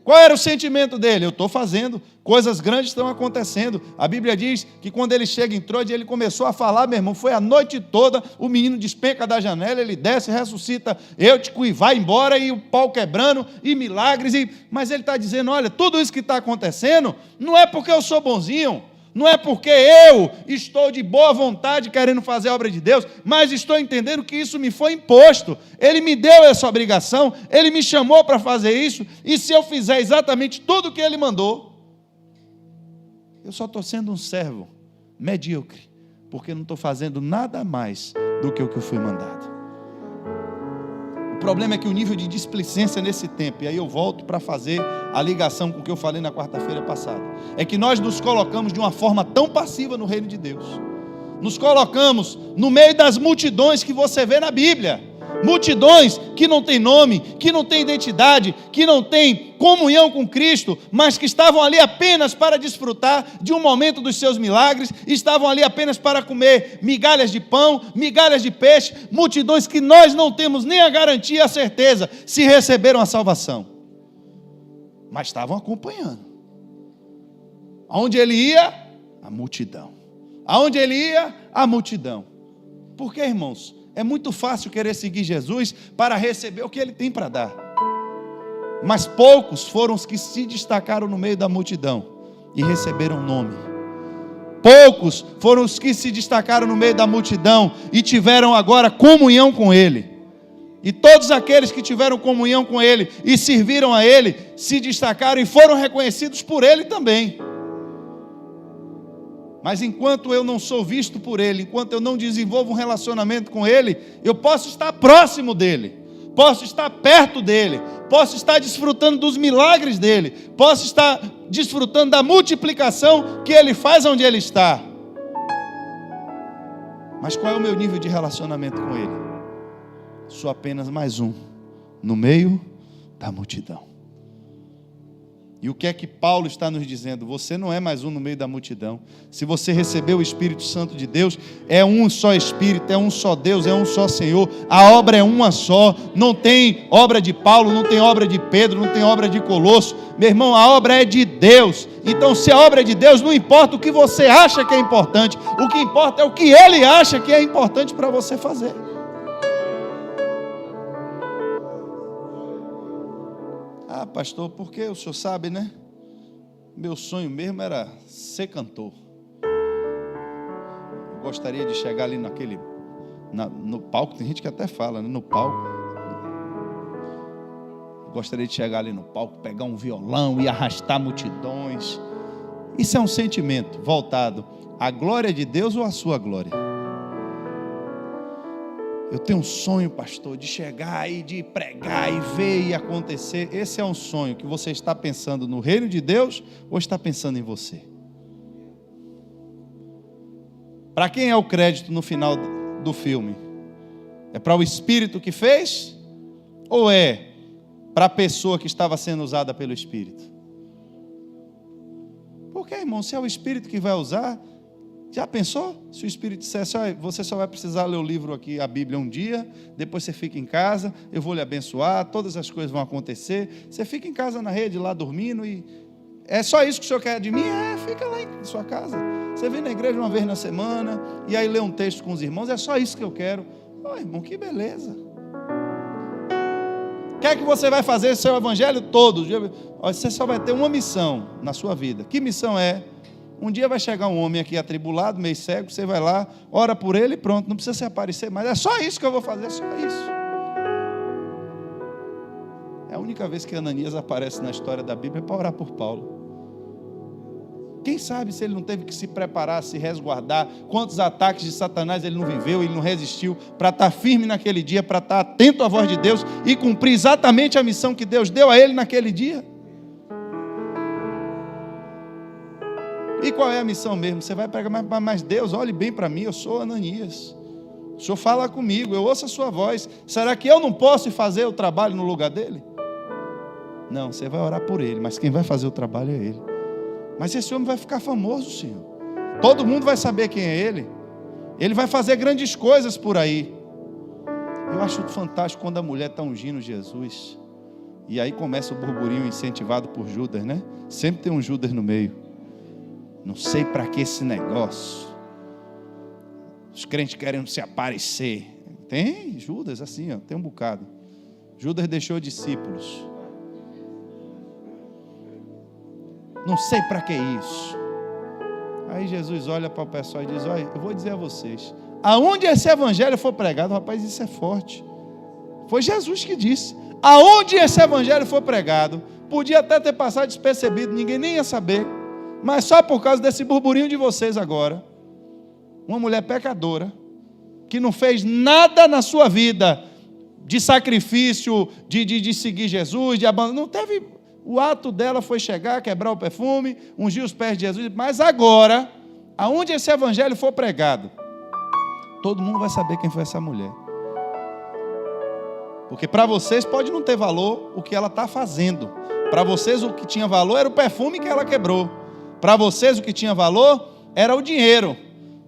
Qual era o sentimento dele? Eu estou fazendo, coisas grandes estão acontecendo. A Bíblia diz que quando ele chega em Troade, ele começou a falar, meu irmão, foi a noite toda, o menino despenca da janela, ele desce, ressuscita Eutico e vai embora, e o pau quebrando, e milagres, mas ele está dizendo, olha, tudo isso que está acontecendo, não é porque eu sou bonzinho, não é porque eu estou de boa vontade querendo fazer a obra de Deus, mas estou entendendo que isso me foi imposto. Ele me deu essa obrigação, Ele me chamou para fazer isso, e se eu fizer exatamente tudo o que Ele mandou, eu só estou sendo um servo medíocre, porque não estou fazendo nada mais do que o que eu fui mandado. O problema é que o nível de displicência nesse tempo, e aí eu volto para fazer a ligação com o que eu falei na quarta-feira passada, é que nós nos colocamos de uma forma tão passiva no reino de Deus, nos colocamos no meio das multidões que você vê na Bíblia, multidões que não têm nome, que não têm identidade, que não têm comunhão com Cristo, mas que estavam ali apenas para desfrutar de um momento dos seus milagres, estavam ali apenas para comer migalhas de pão, migalhas de peixe, multidões que nós não temos nem a garantia, a certeza, se receberam a salvação, mas estavam acompanhando. Aonde ele ia, a multidão. Aonde ele ia, a multidão. Por quê, irmãos? É muito fácil querer seguir Jesus para receber o que Ele tem para dar. Mas poucos foram os que se destacaram no meio da multidão e receberam nome. Poucos foram os que se destacaram no meio da multidão e tiveram agora comunhão com Ele. E todos aqueles que tiveram comunhão com Ele e serviram a Ele, se destacaram e foram reconhecidos por Ele também. Mas enquanto eu não sou visto por Ele, enquanto eu não desenvolvo um relacionamento com Ele, eu posso estar próximo dEle, posso estar perto dEle, posso estar desfrutando dos milagres dEle, posso estar desfrutando da multiplicação que Ele faz onde Ele está. Mas qual é o meu nível de relacionamento com Ele? Sou apenas mais um no meio da multidão. E o que é que Paulo está nos dizendo? Você não é mais um no meio da multidão. Se você recebeu o Espírito Santo de Deus, é um só Espírito, é um só Deus, é um só Senhor. A obra é uma só. Não tem obra de Paulo, não tem obra de Pedro, não tem obra de Colosso. Meu irmão, a obra é de Deus. Então, se a obra é de Deus, não importa o que você acha que é importante. O que importa é o que Ele acha que é importante para você fazer. Pastor, porque o senhor sabe, né? Meu sonho mesmo era ser cantor. Eu gostaria de chegar ali no palco. Tem gente que até fala, né? No palco. Eu gostaria de chegar ali no palco, pegar um violão e arrastar multidões. Isso é um sentimento voltado à glória de Deus ou à sua glória? Eu tenho um sonho, pastor, de chegar e de pregar e ver e acontecer. Esse é um sonho que você está pensando no reino de Deus ou está pensando em você? Para quem é o crédito no final do filme? É para o Espírito que fez? Ou é para a pessoa que estava sendo usada pelo Espírito? Porque, irmão, se é o Espírito que vai usar... Já pensou? Se o Espírito dissesse, você só vai precisar ler o livro aqui, a Bíblia, um dia, depois você fica em casa, eu vou lhe abençoar, todas as coisas vão acontecer, você fica em casa na rede, lá dormindo, e é só isso que o Senhor quer de mim? Fica lá em sua casa, você vem na igreja uma vez na semana, e aí lê um texto com os irmãos, é só isso que eu quero. Irmão, que beleza. Quer que você vai fazer seu evangelho todo? Você só vai ter uma missão na sua vida. Que missão é? Um dia vai chegar um homem aqui atribulado, meio cego, você vai lá, ora por ele e pronto, não precisa se aparecer mais, é só isso que eu vou fazer, é só isso. É a única vez que Ananias aparece na história da Bíblia para orar por Paulo. Quem sabe se ele não teve que se preparar, se resguardar, quantos ataques de Satanás ele não viveu, ele não resistiu, para estar firme naquele dia, para estar atento à voz de Deus e cumprir exatamente a missão que Deus deu a ele naquele dia. E qual é a missão mesmo? Você vai pregar, mas Deus, olhe bem para mim, eu sou Ananias. O Senhor fala comigo, eu ouço a sua voz. Será que eu não posso fazer o trabalho no lugar dele? Não, você vai orar por ele, mas quem vai fazer o trabalho é ele. Mas esse homem vai ficar famoso, Senhor. Todo mundo vai saber quem é ele. Ele vai fazer grandes coisas por aí. Eu acho fantástico quando a mulher está ungindo Jesus. E aí começa o burburinho incentivado por Judas, né? Sempre tem um Judas no meio. Não sei para que esse negócio. Os crentes querem se aparecer. Tem Judas assim, ó, tem um bocado. Judas deixou discípulos. Não sei para que isso. Aí Jesus olha para o pessoal e diz: olha, eu vou dizer a vocês, aonde esse evangelho for pregado, rapaz, isso é forte. Foi Jesus que disse. Aonde esse evangelho for pregado, podia até ter passado despercebido, ninguém nem ia saber, mas só por causa desse burburinho de vocês agora, uma mulher pecadora, que não fez nada na sua vida, de sacrifício, de seguir Jesus, de abandonar, não teve. O ato dela foi chegar, quebrar o perfume, ungir os pés de Jesus, mas agora, aonde esse evangelho for pregado, todo mundo vai saber quem foi essa mulher. Porque para vocês pode não ter valor o que ela está fazendo. Para vocês o que tinha valor era o perfume que ela quebrou. Para vocês o que tinha valor era o dinheiro.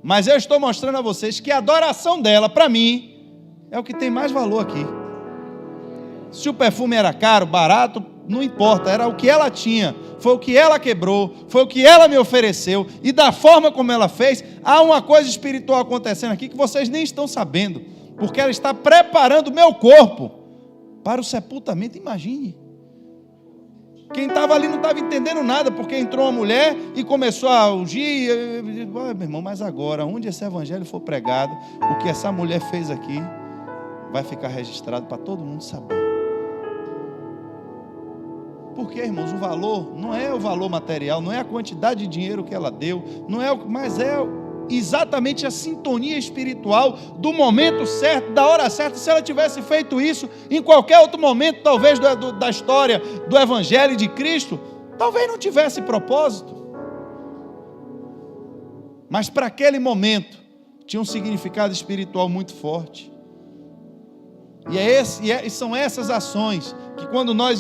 Mas eu estou mostrando a vocês que a adoração dela, para mim, é o que tem mais valor aqui. Se o perfume era caro, barato, não importa, era o que ela tinha, foi o que ela quebrou, foi o que ela me ofereceu, e da forma como ela fez, há uma coisa espiritual acontecendo aqui que vocês nem estão sabendo, porque ela está preparando o meu corpo para o sepultamento. Imagine, quem estava ali não estava entendendo nada, porque entrou uma mulher e começou a ungir. Meu irmão, mas agora, onde esse evangelho for pregado, o que essa mulher fez aqui, vai ficar registrado para todo mundo saber. Porque, irmãos, o valor não é o valor material, não é a quantidade de dinheiro que ela deu, não é, mas é exatamente a sintonia espiritual do momento certo, da hora certa. Se ela tivesse feito isso em qualquer outro momento, talvez da história do Evangelho de Cristo, talvez não tivesse propósito. Mas para aquele momento, tinha um significado espiritual muito forte. E são essas ações que quando nós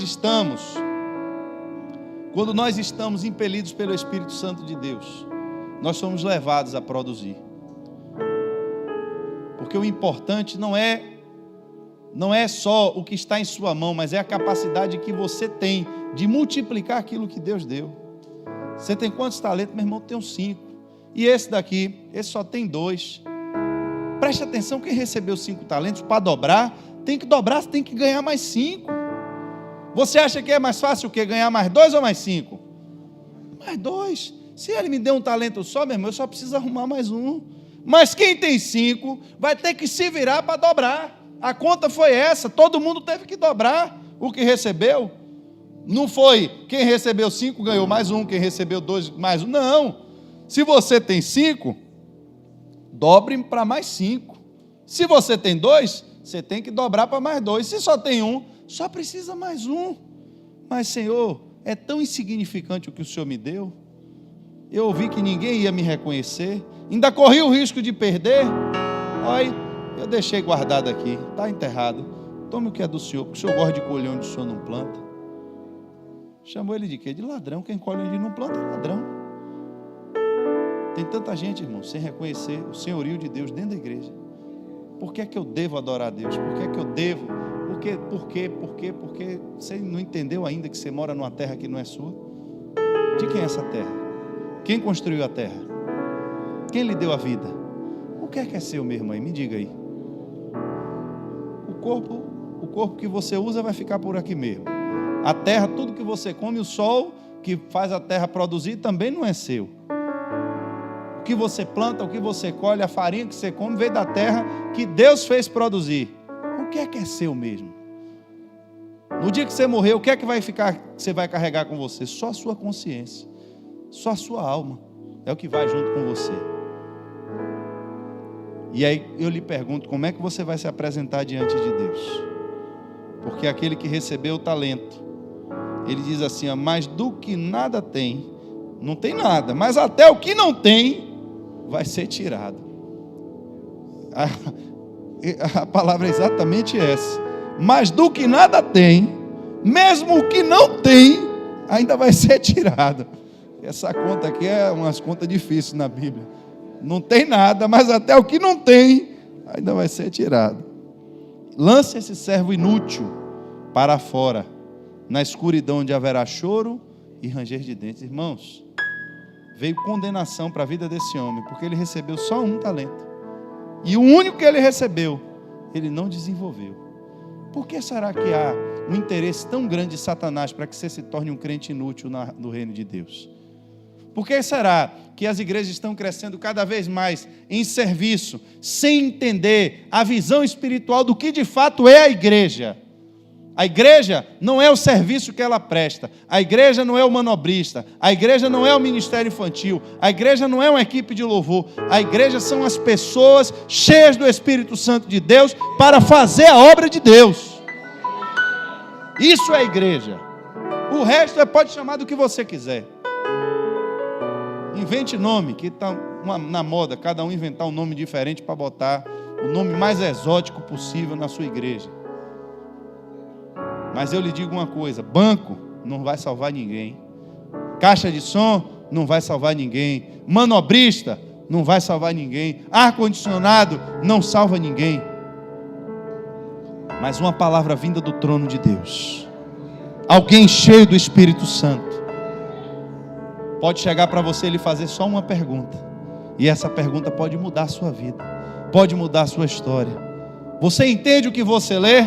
estamos impelidos pelo Espírito Santo de Deus, nós somos levados a produzir. Porque o importante não é só o que está em sua mão, mas é a capacidade que você tem de multiplicar aquilo que Deus deu. Você tem quantos talentos? Meu irmão, eu tenho 5. E esse daqui, esse só tem 2. Preste atenção, quem recebeu 5 talentos, para dobrar, tem que dobrar, você tem que ganhar mais 5. Você acha que é mais fácil o quê? Ganhar mais 2 ou mais 5? Mais 2. Se ele me deu um talento só, meu irmão, eu só preciso arrumar mais 1. Mas quem tem 5 vai ter que se virar para dobrar. A conta foi essa, todo mundo teve que dobrar o que recebeu. Não foi quem recebeu 5 ganhou mais 1, quem recebeu 2 mais 1. Não. Se você tem 5, dobre para mais 5. Se você tem 2, você tem que dobrar para mais 2. Se só tem 1, só precisa mais 1. Mas, Senhor, é tão insignificante o que o Senhor me deu. Eu ouvi que ninguém ia me reconhecer. Ainda corri o risco de perder. Olha, eu deixei guardado aqui. Está enterrado. Tome o que é do Senhor, porque o Senhor gosta de colher onde o Senhor não planta. Chamou ele de quê? De ladrão. Quem colhe onde não planta é ladrão. Tem tanta gente, irmão, sem reconhecer o senhorio de Deus dentro da igreja. Por que é que eu devo adorar a Deus? Por que é que eu devo? Por quê? Porque você não entendeu ainda que você mora numa terra que não é sua? De quem é essa terra? Quem construiu a terra? Quem lhe deu a vida? O que é seu mesmo aí? Me diga aí. O corpo que você usa vai ficar por aqui mesmo. A terra, tudo que você come, o sol que faz a terra produzir também não é seu. O que você planta, o que você colhe, a farinha que você come veio da terra que Deus fez produzir. O que é seu mesmo? No dia que você morrer, o que é que vai ficar, que você vai carregar com você? Só a sua consciência, só a sua alma, é o que vai junto com você. E aí eu lhe pergunto, como é que você vai se apresentar diante de Deus? Porque aquele que recebeu o talento, ele diz assim, mas do que nada tem, Não tem nada, mas até o que não tem vai ser tirado. A palavra é exatamente essa. Mas do que nada tem, mesmo o que não tem, ainda vai ser tirado. Essa conta aqui é umas contas difíceis na Bíblia. Não tem nada, mas até o que não tem, ainda vai ser tirado. Lance esse servo inútil para fora, na escuridão onde haverá choro e ranger de dentes. Irmãos, veio condenação para a vida desse homem, porque ele recebeu só um talento. E o único que ele recebeu, ele não desenvolveu. Por que será que há um interesse tão grande de Satanás para que você se torne um crente inútil no reino de Deus? Por que será que as igrejas estão crescendo cada vez mais em serviço, sem entender a visão espiritual do que de fato é a igreja? A igreja não é o serviço que ela presta, a igreja não é o manobrista, a igreja não é o ministério infantil, a igreja não é uma equipe de louvor, a igreja são as pessoas cheias do Espírito Santo de Deus para fazer a obra de Deus. Isso é a igreja. O resto pode chamar do que você quiser. Invente nome, que está na moda, cada um inventar um nome diferente para botar o nome mais exótico possível na sua igreja. Mas eu lhe digo uma coisa: banco não vai salvar ninguém, caixa de som não vai salvar ninguém, manobrista não vai salvar ninguém, ar-condicionado não salva ninguém. Mas uma palavra vinda do trono de Deus, alguém cheio do Espírito Santo, pode chegar para você e lhe fazer só uma pergunta, e essa pergunta pode mudar a sua vida, pode mudar a sua história. Você entende o que você lê?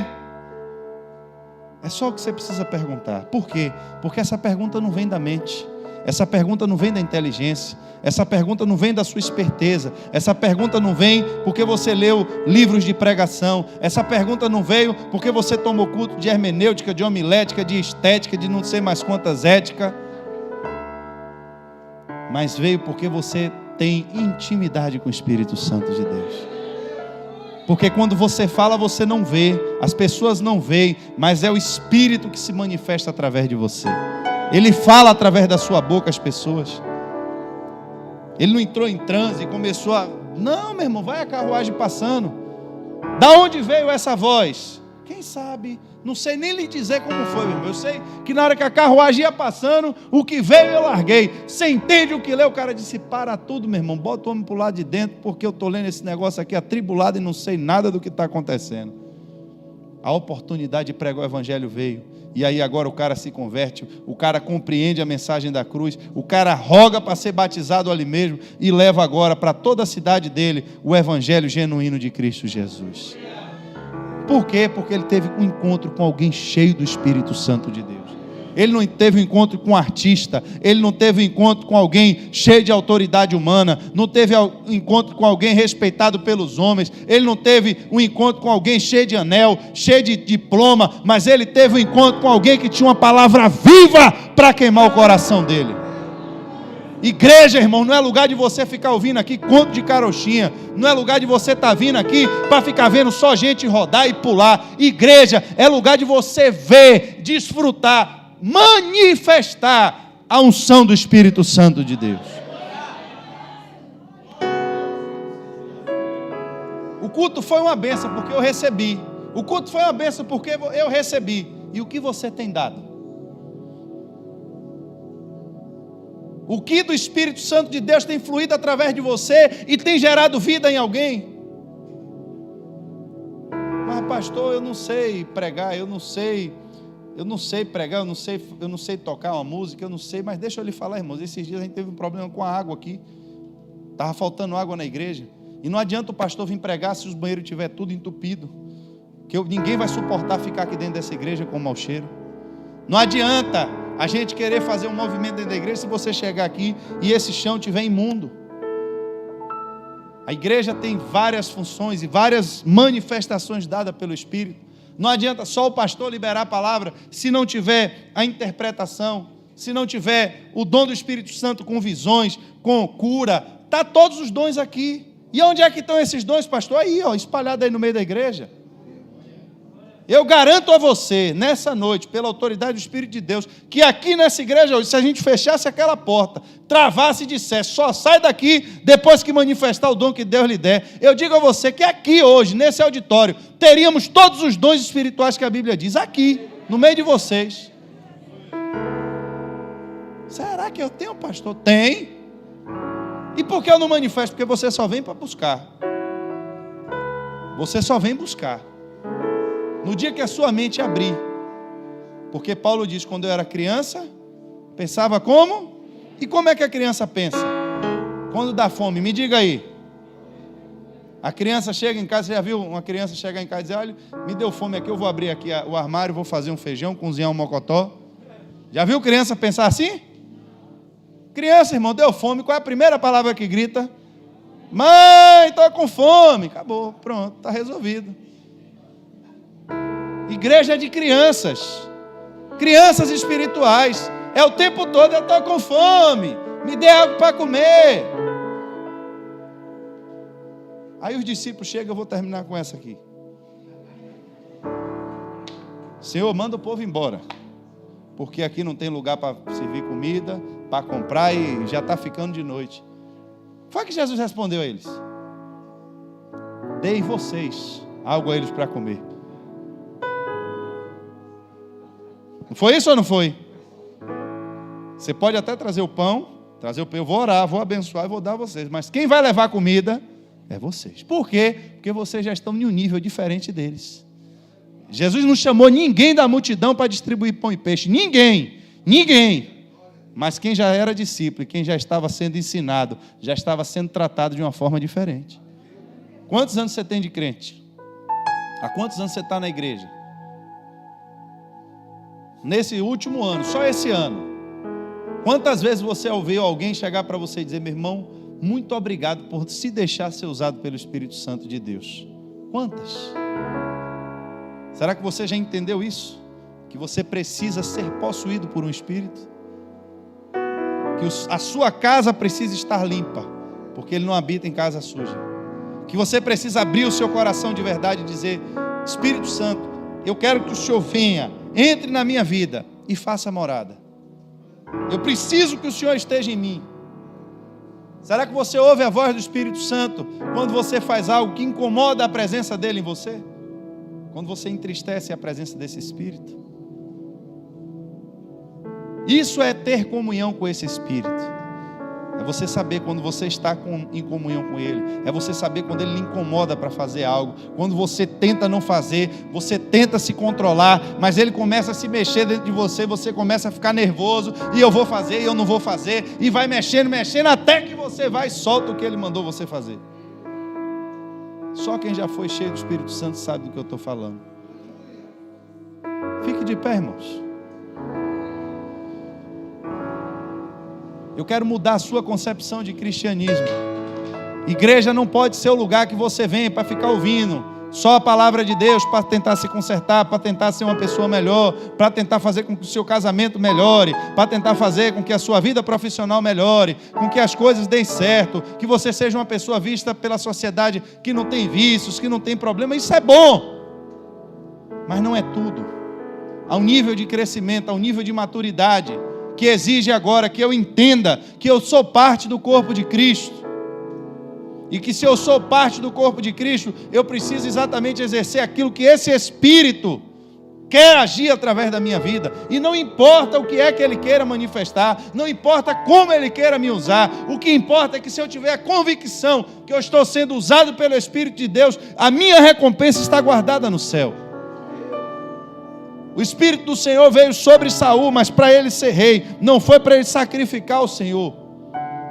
É só o que você precisa perguntar. Por quê? Porque essa pergunta não vem da mente, essa pergunta não vem da inteligência, essa pergunta não vem da sua esperteza, essa pergunta não vem porque você leu livros de pregação, essa pergunta não veio porque você tomou culto de hermenêutica, de homilética, de estética, de não sei mais quantas ética, mas veio porque você tem intimidade com o Espírito Santo de Deus. Porque quando você fala, você não vê, as pessoas não veem, mas é o Espírito que se manifesta através de você. Ele fala através da sua boca às pessoas. Ele não entrou em transe e começou a... Não, meu irmão, vai a carruagem passando. Da onde veio essa voz? Quem sabe? Não sei nem lhe dizer como foi, meu irmão. Eu sei que na hora que a carruagem ia passando, o que veio eu larguei. Você entende o que leu? O cara disse: para tudo, meu irmão, bota o homem para o lado de dentro, porque eu estou lendo esse negócio aqui atribulado e não sei nada do que está acontecendo. A oportunidade de pregar o evangelho veio, e aí agora o cara se converte, o cara compreende a mensagem da cruz, o cara roga para ser batizado ali mesmo, e leva agora para toda a cidade dele o evangelho genuíno de Cristo Jesus. Por quê? Porque ele teve um encontro com alguém cheio do Espírito Santo de Deus. Ele não teve um encontro com um artista, ele não teve um encontro com alguém cheio de autoridade humana, não teve um encontro com alguém respeitado pelos homens, ele não teve um encontro com alguém cheio de anel, cheio de diploma, mas ele teve um encontro com alguém que tinha uma palavra viva para queimar o coração dele. Igreja, irmão, não é lugar de você ficar ouvindo aqui conto de carochinha, não é lugar de você estar vindo aqui para ficar vendo só gente rodar e pular. Igreja é lugar de você ver, desfrutar, manifestar a unção do Espírito Santo de Deus. O culto foi uma bênção porque eu recebi. O culto foi uma bênção porque eu recebi. E o que você tem dado? O que do Espírito Santo de Deus tem fluído através de você e tem gerado vida em alguém? Mas pastor, eu não sei pregar, eu não sei pregar, eu não sei tocar uma música, eu não sei, mas deixa eu lhe falar, irmãos, esses dias a gente teve um problema com a água aqui, estava faltando água na igreja, e não adianta o pastor vir pregar se os banheiros estiver tudo entupido, que ninguém vai suportar ficar aqui dentro dessa igreja com mau cheiro. Não adianta a gente querer fazer um movimento dentro da igreja se você chegar aqui e esse chão estiver imundo. A igreja tem várias funções e várias manifestações dadas pelo Espírito. Não adianta só o pastor liberar a palavra se não tiver a interpretação, se não tiver o dom do Espírito Santo com visões, com cura. Está todos os dons aqui. E onde é que estão esses dons, pastor? Aí, ó, espalhado aí no meio da igreja. Eu garanto a você, nessa noite, pela autoridade do Espírito de Deus, que aqui nessa igreja hoje, se a gente fechasse aquela porta, travasse e dissesse, só sai daqui depois que manifestar o dom que Deus lhe der, eu digo a você que aqui hoje, nesse auditório, teríamos todos os dons espirituais que a Bíblia diz, aqui, no meio de vocês. Será que eu tenho, pastor? Tem. E por que eu não manifesto? Porque você só vem para buscar. Você só vem buscar. No dia que a sua mente abrir. Porque Paulo diz, quando eu era criança, pensava como? E como é que a criança pensa? Quando dá fome, me diga aí. A criança chega em casa, você já viu uma criança chegar em casa e dizer, olha, me deu fome aqui, eu vou abrir aqui o armário, vou fazer um feijão, cozinhar um mocotó. Já viu criança pensar assim? Criança, irmão, deu fome, qual é a primeira palavra que grita? Mãe, estou com fome. Acabou, pronto, está resolvido. Igreja de crianças, crianças espirituais, é o tempo todo, eu estou com fome, me dê algo para comer. Aí os discípulos chegam, eu vou terminar com essa aqui. Senhor, manda o povo embora, porque aqui não tem lugar para servir comida, para comprar e já está ficando de noite. Foi que Jesus respondeu a eles: dei vocês algo a eles para comer. Não foi isso ou não foi? Você pode até trazer o pão, eu vou orar, vou abençoar e vou dar a vocês, mas quem vai levar a comida é vocês. Por quê? Porque vocês já estão em um nível diferente deles. Jesus não chamou ninguém da multidão para distribuir pão e peixe, ninguém. Mas quem já era discípulo, quem já estava sendo ensinado, já estava sendo tratado de uma forma diferente. Quantos anos você tem de crente? Há quantos anos você está na igreja? Nesse último ano, só esse ano, quantas vezes você ouviu alguém chegar para você e dizer, meu irmão, muito obrigado por se deixar ser usado pelo Espírito Santo de Deus? Quantas? Será que você já entendeu isso? Que você precisa ser possuído por um Espírito? Que a sua casa precisa estar limpa, porque Ele não habita em casa suja. Que você precisa abrir o seu coração de verdade e dizer, Espírito Santo, eu quero que o Senhor venha, entre na minha vida e faça morada. Eu preciso que o Senhor esteja em mim. Será que você ouve a voz do Espírito Santo quando você faz algo que incomoda a presença dele em você? Quando você entristece a presença desse Espírito? Isso é ter comunhão com esse Espírito. É você saber quando você está em comunhão com Ele. É você saber quando Ele lhe incomoda para fazer algo. Quando você tenta não fazer, você tenta se controlar, mas Ele começa a se mexer dentro de você, você começa a ficar nervoso, e eu vou fazer, e eu não vou fazer, e vai mexendo, até que você vai e solta o que Ele mandou você fazer. Só quem já foi cheio do Espírito Santo sabe do que eu estou falando. Fique de pé, irmãos. Eu quero mudar a sua concepção de cristianismo. Igreja não pode ser o lugar que você vem para ficar ouvindo só a palavra de Deus, para tentar se consertar, para tentar ser uma pessoa melhor, para tentar fazer com que o seu casamento melhore, para tentar fazer com que a sua vida profissional melhore, com que as coisas deem certo, que você seja uma pessoa vista pela sociedade que não tem vícios, que não tem problema. Isso é bom, mas não é tudo. Há um nível de crescimento, há um nível de maturidade que exige agora que eu entenda que eu sou parte do corpo de Cristo. E que se eu sou parte do corpo de Cristo, eu preciso exatamente exercer aquilo que esse Espírito quer agir através da minha vida. E não importa o que é que Ele queira manifestar, não importa como Ele queira me usar, o que importa é que se eu tiver a convicção que eu estou sendo usado pelo Espírito de Deus, a minha recompensa está guardada no céu. O Espírito do Senhor veio sobre Saul, mas para ele ser rei, não foi para ele sacrificar o Senhor.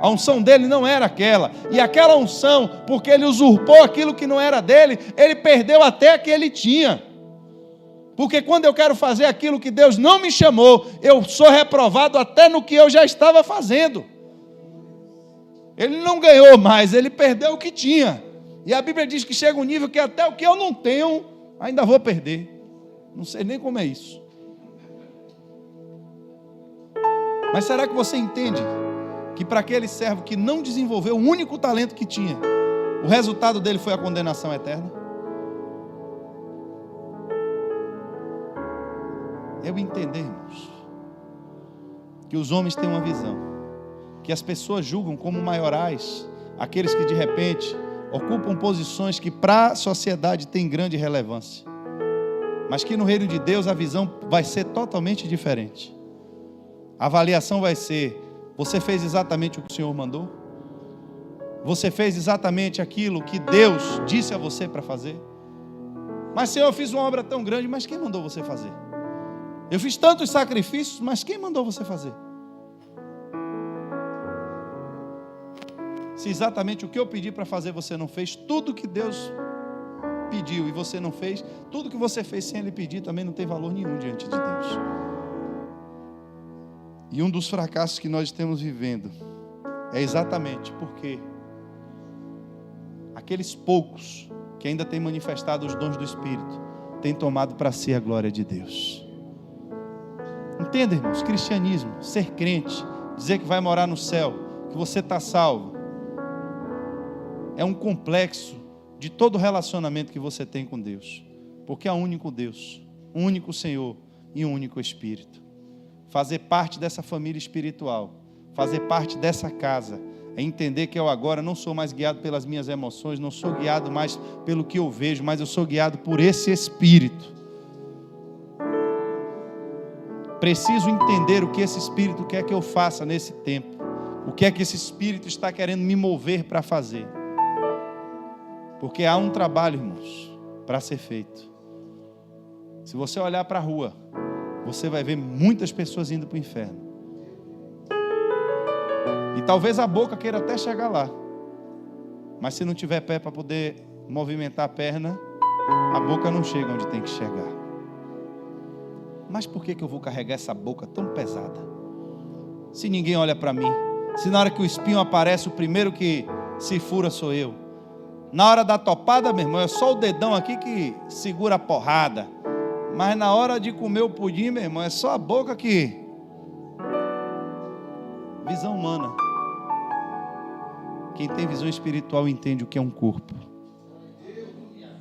A unção dele não era aquela, e aquela unção, porque ele usurpou aquilo que não era dele, ele perdeu até a que ele tinha. Porque quando eu quero fazer aquilo que Deus não me chamou, eu sou reprovado até no que eu já estava fazendo. Ele não ganhou mais, ele perdeu o que tinha. E a Bíblia diz que chega um nível que até o que eu não tenho, ainda vou perder. Não sei nem como é isso. Mas será que você entende que para aquele servo que não desenvolveu o único talento que tinha, o resultado dele foi a condenação eterna? é o entender, irmãos, que os homens têm uma visão, que as pessoas julgam como maiorais aqueles que de repente ocupam posições que para a sociedade têm grande relevância, mas que no reino de Deus a visão vai ser totalmente diferente. A avaliação vai ser: você fez exatamente o que o Senhor mandou? Você fez exatamente aquilo que Deus disse a você para fazer? Mas Senhor, eu fiz uma obra tão grande, mas quem mandou você fazer? Eu fiz tantos sacrifícios, mas quem mandou você fazer? Se exatamente o que eu pedi para fazer você não fez, tudo que Deus pediu e você não fez, tudo que você fez sem Ele pedir também não tem valor nenhum diante de Deus. E um dos fracassos que nós estamos vivendo é exatamente porque aqueles poucos que ainda têm manifestado os dons do Espírito têm tomado para si a glória de Deus. Entenda, irmãos, cristianismo, ser crente, dizer que vai morar no céu, que você está salvo, é um complexo de todo relacionamento que você tem com Deus, porque há um único Deus, um único Senhor e um único Espírito. Fazer parte dessa família espiritual, fazer parte dessa casa, é entender que eu agora não sou mais guiado pelas minhas emoções, não sou guiado mais pelo que eu vejo, mas eu sou guiado por esse Espírito. Preciso entender o que esse Espírito quer que eu faça nesse tempo, o que é que esse Espírito está querendo me mover para fazer. Porque há um trabalho, irmãos, para ser feito. Se você olhar para a rua, você vai ver muitas pessoas indo para o inferno. E talvez a boca queira até chegar lá, mas se não tiver pé para poder movimentar a perna, a boca não chega onde tem que chegar. Mas por que eu vou carregar essa boca tão pesada? Se ninguém olha para mim, se na hora que o espinho aparece, o primeiro que se fura sou eu. Na hora da topada, meu irmão, é só o dedão aqui que segura a porrada. Mas na hora de comer o pudim, meu irmão, é só a boca que... Visão humana. Quem tem visão espiritual entende o que é um corpo.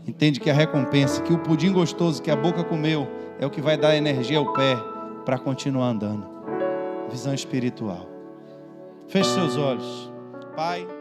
Entende que a recompensa, que o pudim gostoso que a boca comeu, é o que vai dar energia ao pé para continuar andando. Visão espiritual. Feche seus olhos. Pai...